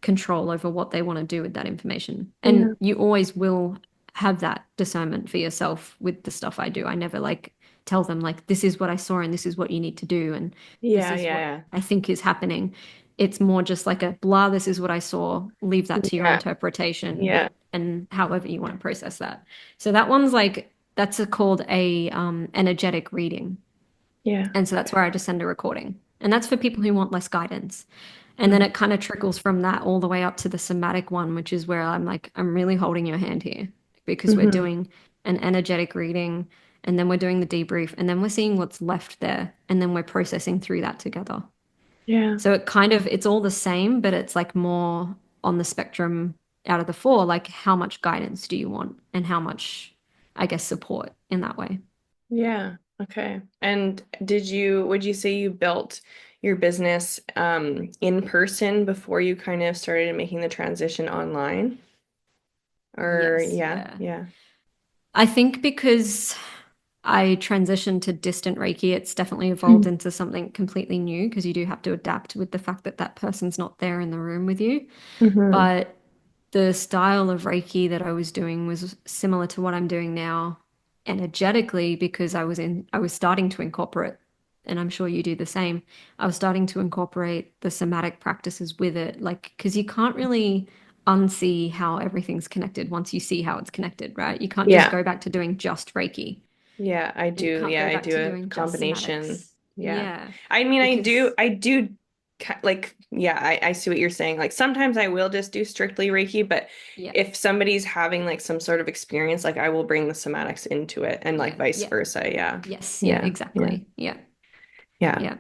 [SPEAKER 2] control over what they want to do with that information.
[SPEAKER 1] Yeah.
[SPEAKER 2] And you always will have that discernment for yourself with the stuff I do. I never like tell them like this is what I saw and this is what you need to do and this
[SPEAKER 1] Yeah,
[SPEAKER 2] is what
[SPEAKER 1] yeah,
[SPEAKER 2] I think is happening. It's more just like a blah, this is what I saw. Leave that to your
[SPEAKER 1] yeah,
[SPEAKER 2] interpretation
[SPEAKER 1] yeah,
[SPEAKER 2] and however you want to process that. So that one's like called a energetic reading.
[SPEAKER 1] yeah.
[SPEAKER 2] And so that's where I just send a recording. And that's for people who want less guidance. And then
[SPEAKER 1] Mm,
[SPEAKER 2] it kind of trickles from that all the way up to the somatic one, which is where I'm like, I'm really holding your hand here because we're
[SPEAKER 1] mm-hmm.
[SPEAKER 2] doing an energetic reading and then we're doing the debrief and then we're seeing what's left there and then we're processing through that together.
[SPEAKER 1] Yeah,
[SPEAKER 2] So it kind of, it's all the same, but it's like more on the spectrum out of the 4, like how much guidance do you want and how much, I guess, support in that way.
[SPEAKER 1] yeah. Okay. And would you say you built your business in person before you kind of started making the transition online? Or
[SPEAKER 2] Yes,
[SPEAKER 1] yeah,
[SPEAKER 2] yeah.
[SPEAKER 1] yeah.
[SPEAKER 2] I think because I transitioned to distant Reiki, it's definitely evolved
[SPEAKER 1] Mm.
[SPEAKER 2] into something completely new because you do have to adapt with the fact that that person's not there in the room with you.
[SPEAKER 1] Mm-hmm.
[SPEAKER 2] But the style of Reiki that I was doing was similar to what I'm doing now energetically because I was starting to incorporate, and I'm sure you do the same. I was starting to incorporate the somatic practices with it, like because you can't really unsee how everything's connected once you see how it's connected, right? You can't just
[SPEAKER 1] Yeah.
[SPEAKER 2] go back to doing just Reiki,
[SPEAKER 1] Yeah, I
[SPEAKER 2] and you
[SPEAKER 1] do.
[SPEAKER 2] can't
[SPEAKER 1] Yeah,
[SPEAKER 2] go
[SPEAKER 1] I
[SPEAKER 2] back
[SPEAKER 1] do
[SPEAKER 2] to
[SPEAKER 1] a
[SPEAKER 2] doing just
[SPEAKER 1] combination.
[SPEAKER 2] somatics.
[SPEAKER 1] Yeah.
[SPEAKER 2] Yeah,
[SPEAKER 1] I mean,
[SPEAKER 2] because
[SPEAKER 1] I do like, yeah, I see what you're saying. Like sometimes I will just do strictly Reiki, but
[SPEAKER 2] yeah,
[SPEAKER 1] if somebody's having like some sort of experience, like I will bring the somatics into it and like
[SPEAKER 2] yeah,
[SPEAKER 1] vice
[SPEAKER 2] yeah,
[SPEAKER 1] versa. Yeah.
[SPEAKER 2] yes, yeah,
[SPEAKER 1] Yeah. Yeah.
[SPEAKER 2] exactly. Yeah,
[SPEAKER 1] Yeah.
[SPEAKER 2] yeah.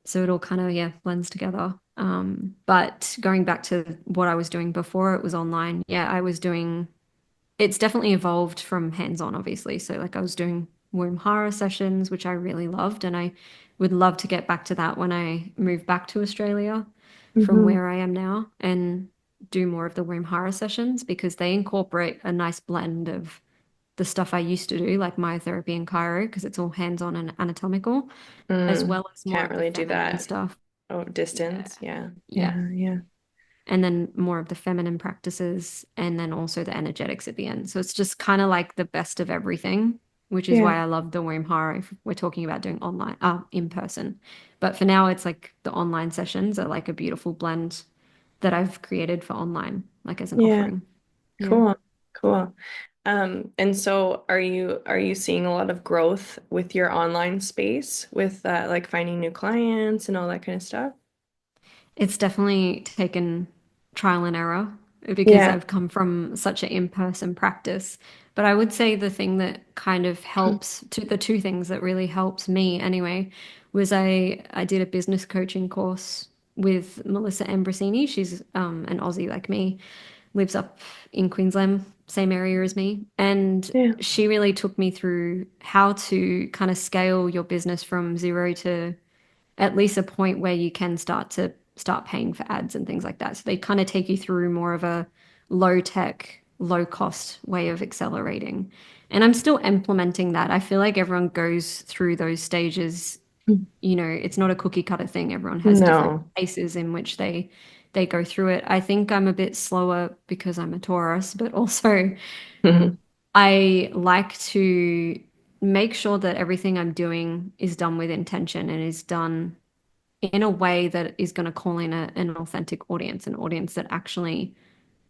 [SPEAKER 2] So it all kind of, yeah, blends together. But going back to what I was doing before it was online, yeah, I was doing, it's definitely evolved from hands-on, obviously. So like I was doing womb horror sessions, which I really loved, and I would love to get back to that when I move back to Australia from
[SPEAKER 1] Hmm.
[SPEAKER 2] where I am now and do more of the womb horror sessions because they incorporate a nice blend of the stuff I used to do, like myotherapy and chiro, because it's all hands-on and anatomical, as
[SPEAKER 1] Mm.
[SPEAKER 2] well as more
[SPEAKER 1] Can't
[SPEAKER 2] of the
[SPEAKER 1] really do
[SPEAKER 2] feminine
[SPEAKER 1] that.
[SPEAKER 2] stuff.
[SPEAKER 1] Oh,
[SPEAKER 2] Yeah.
[SPEAKER 1] distance. Yeah.
[SPEAKER 2] Yeah.
[SPEAKER 1] Yeah. Yeah.
[SPEAKER 2] And then more of the feminine practices and then also the energetics at the end. So it's just kind of like the best of everything, which is why
[SPEAKER 1] Yeah.
[SPEAKER 2] I love the womb horror if we're talking about doing online, in person. But for now, it's like the online sessions are like a beautiful blend that I've created for online, like as an
[SPEAKER 1] Yeah.
[SPEAKER 2] offering. Yeah.
[SPEAKER 1] Cool. Cool. And so are you seeing a lot of growth with your online space with like finding new clients and all that kind of stuff?
[SPEAKER 2] It's definitely taken trial and error because
[SPEAKER 1] Yeah.
[SPEAKER 2] I've come from such an in-person practice. But I would say the thing that kind of helps to the two things that really helps me anyway was I did a business coaching course with Melissa Ambrosini. She's an Aussie like me, lives up in Queensland, same area as me. And
[SPEAKER 1] Yeah.
[SPEAKER 2] she really took me through how to kind of scale your business from zero to at least a point where you can start paying for ads and things like that. So they kind of take you through more of a low tech, low cost way of accelerating. And I'm still implementing that. I feel like everyone goes through those stages. You know, it's not a cookie cutter thing. Everyone has different
[SPEAKER 1] No.
[SPEAKER 2] paces in which they go through it. I think I'm a bit slower because I'm a Taurus, but also
[SPEAKER 1] Mhm.
[SPEAKER 2] I like to make sure that everything I'm doing is done with intention and is done in a way that is going to call in an authentic audience, an audience that actually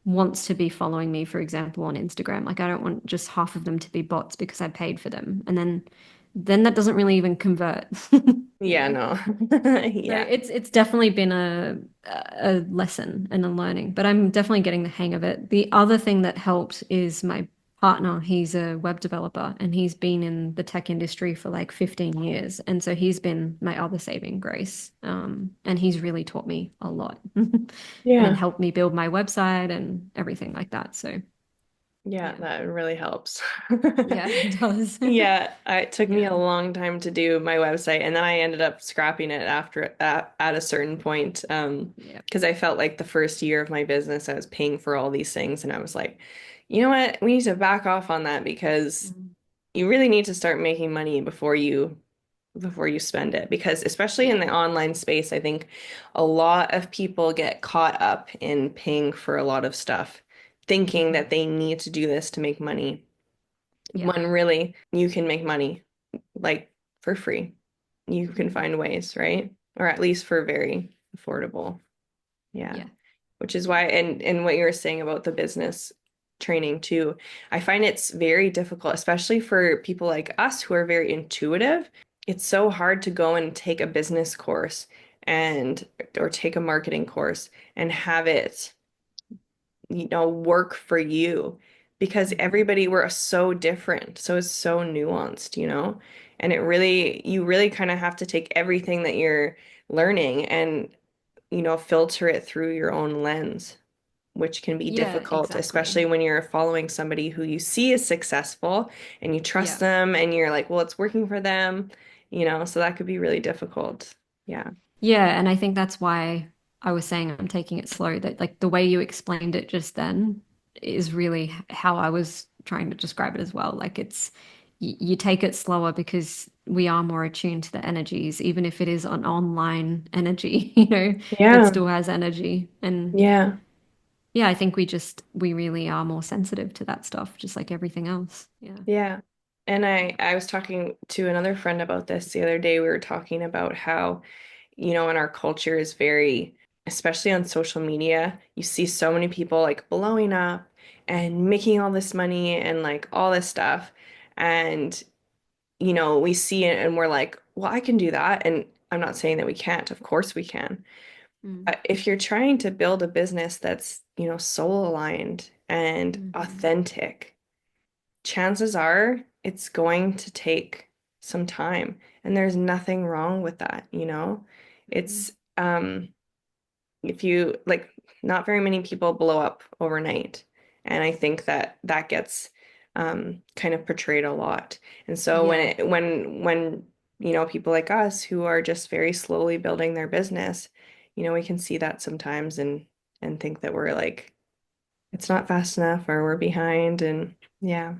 [SPEAKER 2] wants to be following me, for example, on Instagram. Like I don't want just half of them to be bots because I paid for them. And then that doesn't really even convert, you
[SPEAKER 1] Yeah,
[SPEAKER 2] know.
[SPEAKER 1] no.
[SPEAKER 2] So
[SPEAKER 1] Yeah.
[SPEAKER 2] it's definitely been a lesson and a learning, but I'm definitely getting the hang of it. The other thing that helped is my partner. He's a web developer and he's been in the tech industry for like 15 years. And so he's been my other saving grace. And he's really taught me a lot and
[SPEAKER 1] Yeah.
[SPEAKER 2] helped me build my website and everything like that. So
[SPEAKER 1] Yeah,
[SPEAKER 2] Yeah.
[SPEAKER 1] that really helps.
[SPEAKER 2] Yeah, it does.
[SPEAKER 1] Yeah, it took me a
[SPEAKER 2] Yeah.
[SPEAKER 1] long time to do my website, and then I ended up scrapping it after at a certain point,
[SPEAKER 2] Yeah.
[SPEAKER 1] because I felt like the first year of my business, I was paying for all these things, and I was like, you know what, we need to back off on that because
[SPEAKER 2] Mm.
[SPEAKER 1] you really need to start making money before you spend it. Because especially in
[SPEAKER 2] Yeah.
[SPEAKER 1] the online space, I think a lot of people get caught up in paying for a lot of stuff, thinking
[SPEAKER 2] Hmm.
[SPEAKER 1] that they need to do this to make money
[SPEAKER 2] Yeah.
[SPEAKER 1] when really you can make money like for free. You can
[SPEAKER 2] Hmm.
[SPEAKER 1] find ways, right? Or at least for very affordable. Yeah.
[SPEAKER 2] Yeah.
[SPEAKER 1] Which is why, and what you were saying about the business training too, I find it's very difficult, especially for people like us who are very intuitive. It's so hard to go and take a business course and or take a marketing course and have it work for you because
[SPEAKER 2] Hmm.
[SPEAKER 1] everybody we're so different. So it's so nuanced. And you really kind of have to take everything that you're learning and, filter it through your own lens, which can be
[SPEAKER 2] Yeah,
[SPEAKER 1] difficult,
[SPEAKER 2] exactly.
[SPEAKER 1] especially when you're following somebody who you see is successful and you trust
[SPEAKER 2] Yeah.
[SPEAKER 1] them and you're like, well, it's working for them, so that could be really difficult. Yeah.
[SPEAKER 2] Yeah, and I think that's why I was saying I'm taking it slow. That like the way you explained it just then is really how I was trying to describe it as well. Like it's you take it slower because we are more attuned to the energies, even if it is an online energy, that
[SPEAKER 1] Yeah.
[SPEAKER 2] still has energy. And
[SPEAKER 1] Yeah.
[SPEAKER 2] yeah, I think we really are more sensitive to that stuff, just like everything else. Yeah.
[SPEAKER 1] Yeah. And
[SPEAKER 2] Yeah.
[SPEAKER 1] I was talking to another friend about this the other day. We were talking about how, in our culture is very, especially on social media, you see so many people like blowing up and making all this money and like all this stuff. And, we see it and we're like, well, I can do that. And I'm not saying that we can't. Of course we can.
[SPEAKER 2] Mm.
[SPEAKER 1] But if you're trying to build a business that's, soul aligned and
[SPEAKER 2] Hmm.
[SPEAKER 1] authentic, chances are it's going to take some time. And there's nothing wrong with that.
[SPEAKER 2] Hmm.
[SPEAKER 1] It's if you like not very many people blow up overnight. And I think that that gets kind of portrayed a lot. And so when
[SPEAKER 2] Yeah.
[SPEAKER 1] it when people like us who are just very slowly building their business, we can see that sometimes and think that we're like it's not fast enough or we're behind and yeah.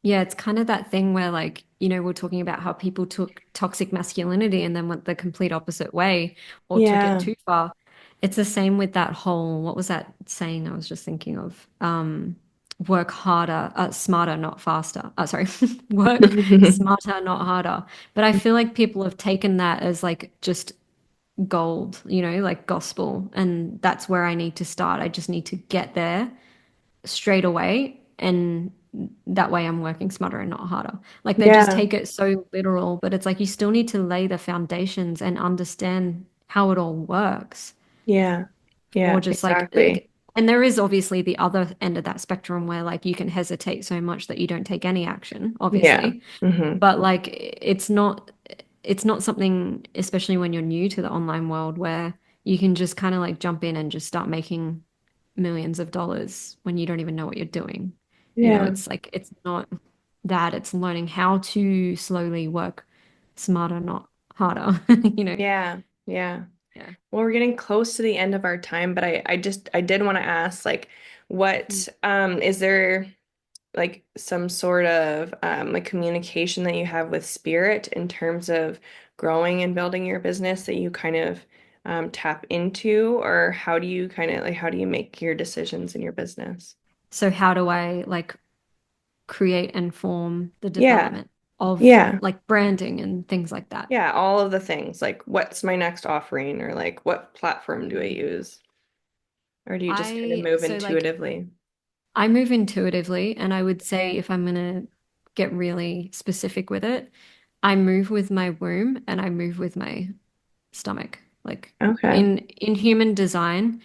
[SPEAKER 2] Yeah, it's kind of that thing where, like, we're talking about how people took toxic masculinity and then went the complete opposite way or took it
[SPEAKER 1] Yeah.
[SPEAKER 2] too far. It's the same with that whole, what was that saying I was just thinking of? Work harder, smarter, not faster. Sorry, work smarter, not harder. But I feel like people have taken that as like just gold, like gospel. And that's where I need to start. I just need to get there straight away, and that way I'm working smarter and not harder. Like they just
[SPEAKER 1] Yeah.
[SPEAKER 2] take it so literal, but it's like you still need to lay the foundations and understand how it all works.
[SPEAKER 1] Yeah.
[SPEAKER 2] Or
[SPEAKER 1] Yeah,
[SPEAKER 2] just
[SPEAKER 1] exactly.
[SPEAKER 2] and there is obviously the other end of that spectrum where like you can hesitate so much that you don't take any action,
[SPEAKER 1] Yeah.
[SPEAKER 2] obviously.
[SPEAKER 1] Hmm.
[SPEAKER 2] But like it's not something, especially when you're new to the online world, where you can just kind of like jump in and just start making millions of dollars when you don't even know what you're doing.
[SPEAKER 1] Yeah.
[SPEAKER 2] It's like it's not that, it's learning how to slowly work smarter, not harder, you know.
[SPEAKER 1] Yeah. Yeah.
[SPEAKER 2] Yeah.
[SPEAKER 1] Well, we're getting close to the end of our time, but I did want to ask, like, what
[SPEAKER 2] Mm.
[SPEAKER 1] is there like some sort of like communication that you have with spirit in terms of growing and building your business that you kind of tap into, or how do you kind of like how do you make your decisions in your business?
[SPEAKER 2] So how do I like create and form the
[SPEAKER 1] Yeah.
[SPEAKER 2] development of
[SPEAKER 1] Yeah.
[SPEAKER 2] like branding and things like that?
[SPEAKER 1] Yeah, all of the things. Like, what's my next offering, or like, what platform do I
[SPEAKER 2] Mm.
[SPEAKER 1] use? Or do you just kind of
[SPEAKER 2] I
[SPEAKER 1] move
[SPEAKER 2] so like
[SPEAKER 1] intuitively?
[SPEAKER 2] I move intuitively, and I would say
[SPEAKER 1] Okay.
[SPEAKER 2] if I'm gonna get really specific with it, I move with my womb and I move with my stomach. Like
[SPEAKER 1] Okay.
[SPEAKER 2] in human design,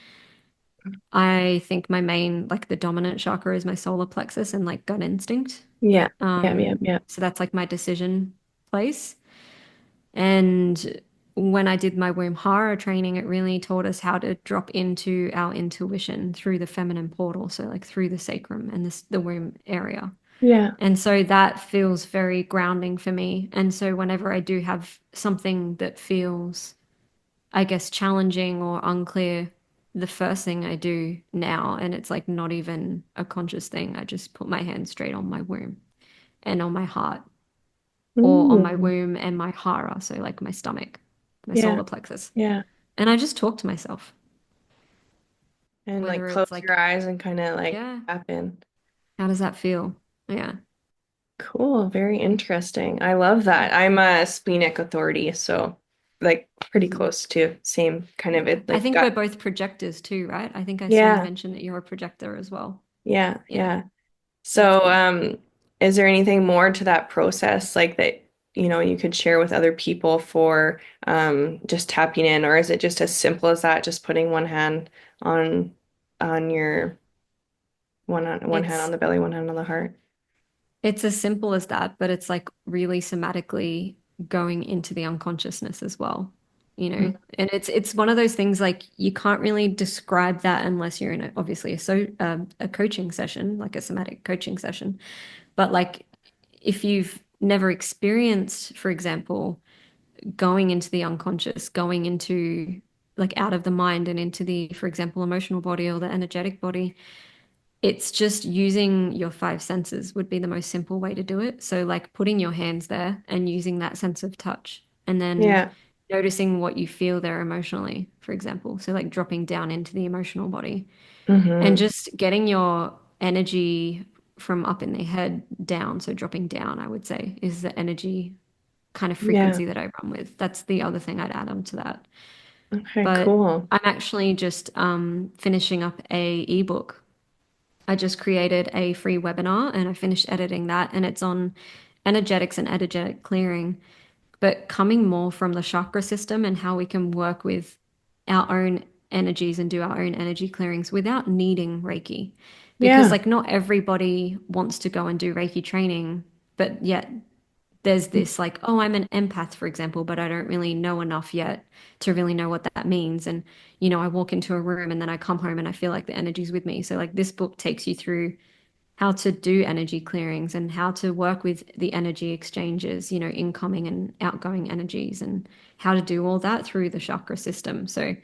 [SPEAKER 2] I think my main, like the dominant chakra is my solar plexus and like gut instinct.
[SPEAKER 1] Yeah. Yeah. Yeah. Yeah.
[SPEAKER 2] So that's like my decision place. And when I did my womb horror training, it really taught us how to drop into our intuition through the feminine portal, so like through the sacrum and the womb area.
[SPEAKER 1] Yeah.
[SPEAKER 2] And so that feels very grounding for me. And so whenever I do have something that feels, I guess, challenging or unclear, the first thing I do now, and it's like not even a conscious thing, I just put my hand straight on my womb and on my heart, or on my
[SPEAKER 1] Mm.
[SPEAKER 2] womb and my hara, so like my stomach, my
[SPEAKER 1] Yeah.
[SPEAKER 2] solar plexus.
[SPEAKER 1] Yeah.
[SPEAKER 2] And I just talk to myself,
[SPEAKER 1] And like
[SPEAKER 2] whether
[SPEAKER 1] close
[SPEAKER 2] it's like,
[SPEAKER 1] your eyes and kind of like
[SPEAKER 2] yeah,
[SPEAKER 1] tap in.
[SPEAKER 2] how does that feel? Yeah.
[SPEAKER 1] Cool. Very interesting. I love that. I'm a splenic authority, so like pretty
[SPEAKER 2] Mhm.
[SPEAKER 1] close to same kind of
[SPEAKER 2] Yeah.
[SPEAKER 1] it
[SPEAKER 2] I
[SPEAKER 1] like
[SPEAKER 2] think we're
[SPEAKER 1] gut.
[SPEAKER 2] both projectors too, right? I think I saw you
[SPEAKER 1] Yeah.
[SPEAKER 2] mention that you're a projector as well.
[SPEAKER 1] Yeah.
[SPEAKER 2] Yeah,
[SPEAKER 1] Yeah.
[SPEAKER 2] that's
[SPEAKER 1] So,
[SPEAKER 2] cool.
[SPEAKER 1] is there anything more to that process like that, you could share with other people for just tapping in, or is it just as simple as that, just putting one hand on your one hand on
[SPEAKER 2] It's
[SPEAKER 1] the belly, one hand on the heart?
[SPEAKER 2] it's as simple as that, but it's like really somatically going into the unconsciousness as well, you know?
[SPEAKER 1] Mm.
[SPEAKER 2] And it's one of those things like you can't really describe that unless you're in obviously a coaching session, like a somatic coaching session. But like if you've never experienced, for example, going into the unconscious, going into like out of the mind and into the, for example, emotional body or the energetic body, it's just using your five senses would be the most simple way to do it. So, like putting your hands there and using that sense of touch, and then
[SPEAKER 1] Yeah.
[SPEAKER 2] noticing what you feel there emotionally, for example. So, like dropping down into the emotional body and
[SPEAKER 1] Mm-hmm.
[SPEAKER 2] just getting your energy from up in the head down. So, dropping down, I would say, is the energy kind of
[SPEAKER 1] Yeah.
[SPEAKER 2] frequency that I run with. That's the other thing I'd add on to that.
[SPEAKER 1] Okay,
[SPEAKER 2] But
[SPEAKER 1] cool.
[SPEAKER 2] I'm actually just finishing up a ebook. I just created a free webinar and I finished editing that, and it's on energetics and energetic clearing, but coming more from the chakra system and how we can work with our own energies and do our own energy clearings without needing Reiki. Because,
[SPEAKER 1] Yeah.
[SPEAKER 2] like, not everybody wants to go and do Reiki training, but yet there's this like, oh, I'm an empath, for example, but I don't really know enough yet to really know what that means. And, I walk into a room and then I come home and I feel like the energy's with me. So, like, this book takes you through how to do energy clearings and how to work with the energy exchanges, incoming and outgoing energies, and how to do all that through the chakra system. So,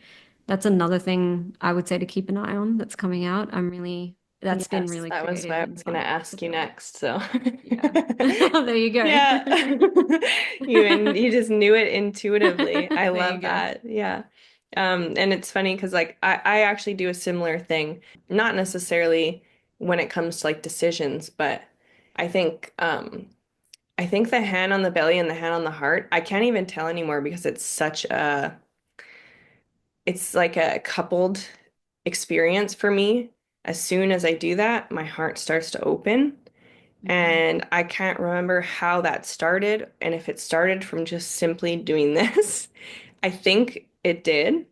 [SPEAKER 2] that's another thing I would say to keep an eye on that's coming out. That's been
[SPEAKER 1] Yes,
[SPEAKER 2] really
[SPEAKER 1] that was what
[SPEAKER 2] creative
[SPEAKER 1] I
[SPEAKER 2] and
[SPEAKER 1] was gonna
[SPEAKER 2] fun to
[SPEAKER 1] ask you
[SPEAKER 2] build.
[SPEAKER 1] next. So,
[SPEAKER 2] Yeah. There you go.
[SPEAKER 1] yeah, you just knew it intuitively. I
[SPEAKER 2] There you
[SPEAKER 1] love
[SPEAKER 2] go.
[SPEAKER 1] that. Yeah. And it's funny because like I actually do a similar thing, not necessarily when it comes to like decisions, but I think I think the hand on the belly and the hand on the heart, I can't even tell anymore because it's like a coupled experience for me. As soon as I do that, my heart starts to open.
[SPEAKER 2] Mhm.
[SPEAKER 1] And I can't remember how that started and if it started from just simply doing this. I think it did,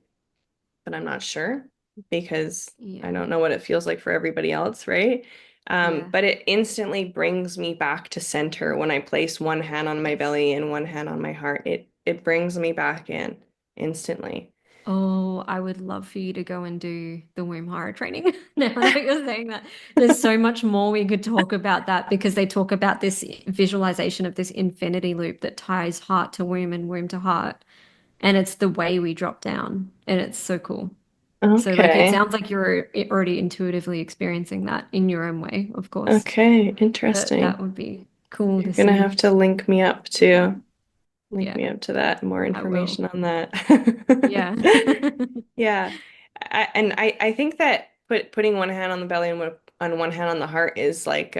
[SPEAKER 1] but I'm not sure because I
[SPEAKER 2] Yeah.
[SPEAKER 1] don't know what it feels like for everybody else, right?
[SPEAKER 2] Yeah.
[SPEAKER 1] But it instantly brings me back to center when I place one hand on my
[SPEAKER 2] Yes.
[SPEAKER 1] belly and one hand on my heart. It brings me back in instantly.
[SPEAKER 2] Oh, I would love for you to go and do the womb horror training now that you're saying that. There's so much more we could talk about that because they talk about this visualization of this infinity loop that ties heart to womb and womb to heart. And it's the way we drop down. And it's so cool. So, like, it
[SPEAKER 1] Okay.
[SPEAKER 2] sounds like you're already intuitively experiencing that in your own way, of course.
[SPEAKER 1] Okay,
[SPEAKER 2] But that
[SPEAKER 1] interesting.
[SPEAKER 2] would be cool
[SPEAKER 1] You're
[SPEAKER 2] to
[SPEAKER 1] gonna have
[SPEAKER 2] see.
[SPEAKER 1] to link me up
[SPEAKER 2] Yeah.
[SPEAKER 1] to link
[SPEAKER 2] Yeah.
[SPEAKER 1] me up to that, more
[SPEAKER 2] I will.
[SPEAKER 1] information on that.
[SPEAKER 2] Yeah.
[SPEAKER 1] Yeah. And I think that putting one hand on the belly and on one hand on the heart is like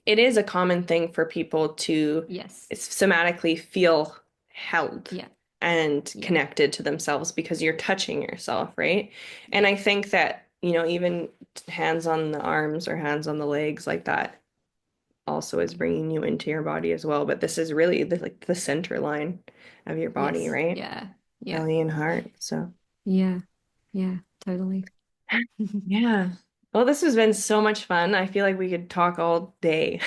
[SPEAKER 1] it is a common thing for people to
[SPEAKER 2] Yes.
[SPEAKER 1] somatically feel held
[SPEAKER 2] Yeah.
[SPEAKER 1] and
[SPEAKER 2] Yeah.
[SPEAKER 1] connected to themselves because you're touching yourself, right? And
[SPEAKER 2] Yeah.
[SPEAKER 1] I think that, even hands on the arms or hands on the legs like that also is bringing you into your body as well. But this is really like the center line of your body,
[SPEAKER 2] Yes.
[SPEAKER 1] right?
[SPEAKER 2] Yeah. Yeah.
[SPEAKER 1] Belly and heart. So
[SPEAKER 2] Yeah. Yeah. Totally.
[SPEAKER 1] yeah. Well, this has been so much fun. I feel like we could talk all day.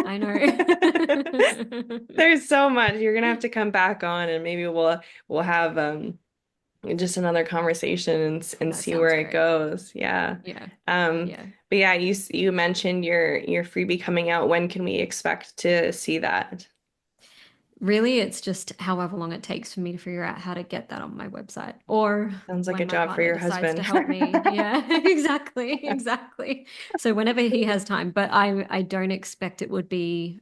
[SPEAKER 2] I know.
[SPEAKER 1] There's so much. You're gonna have to come back on and maybe we'll have just another conversation and
[SPEAKER 2] That
[SPEAKER 1] see
[SPEAKER 2] sounds
[SPEAKER 1] where it
[SPEAKER 2] great.
[SPEAKER 1] goes. Yeah.
[SPEAKER 2] Yeah.
[SPEAKER 1] Um,
[SPEAKER 2] Yeah.
[SPEAKER 1] but yeah, you mentioned your freebie coming out. When can we expect to see that?
[SPEAKER 2] Really, it's just however long it takes for me to figure out how to get that on my website or
[SPEAKER 1] Sounds like a
[SPEAKER 2] when my
[SPEAKER 1] job for
[SPEAKER 2] partner
[SPEAKER 1] your
[SPEAKER 2] decides to
[SPEAKER 1] husband.
[SPEAKER 2] help me. Yeah, exactly, exactly. So whenever he has time, but I don't expect it would be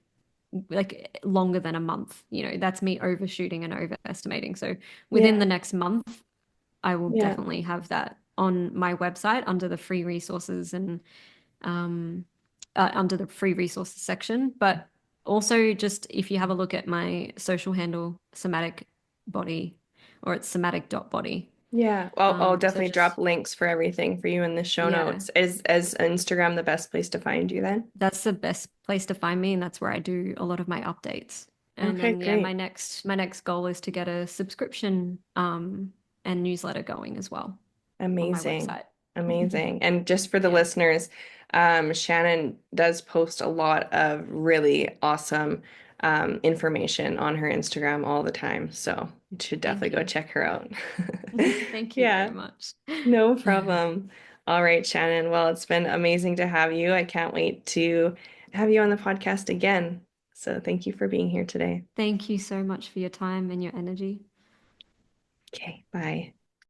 [SPEAKER 2] like longer than a month. That's me overshooting and overestimating. So within the
[SPEAKER 1] Yeah.
[SPEAKER 2] next month, I will
[SPEAKER 1] Yeah.
[SPEAKER 2] definitely have that on my website under the free resources and um, under the free resources section. But also, just if you have a look at my social handle, Somatic Body, or it's somatic.body.
[SPEAKER 1] Yeah. I'll
[SPEAKER 2] So
[SPEAKER 1] definitely drop
[SPEAKER 2] just,
[SPEAKER 1] links for everything for you in the show
[SPEAKER 2] yeah,
[SPEAKER 1] notes. Is Instagram the best place to find you then?
[SPEAKER 2] that's the best place to find me, and that's where I do a lot of my updates. And
[SPEAKER 1] Okay,
[SPEAKER 2] then, yeah, my
[SPEAKER 1] great.
[SPEAKER 2] next goal is to get a subscription and newsletter going as well on my
[SPEAKER 1] Amazing.
[SPEAKER 2] website.
[SPEAKER 1] Amazing. And just for the
[SPEAKER 2] Yeah.
[SPEAKER 1] listeners, Shannon does post a lot of really awesome information on her Instagram all the time. So you should definitely
[SPEAKER 2] Thank
[SPEAKER 1] go
[SPEAKER 2] you.
[SPEAKER 1] check her out.
[SPEAKER 2] Thank you very
[SPEAKER 1] Yeah,
[SPEAKER 2] much.
[SPEAKER 1] no problem. All right, Shannon. Well, it's been amazing to have you. I can't wait to have you on the podcast again. So thank you for being here today.
[SPEAKER 2] Thank you so much for your time and your energy.
[SPEAKER 1] Okay, bye.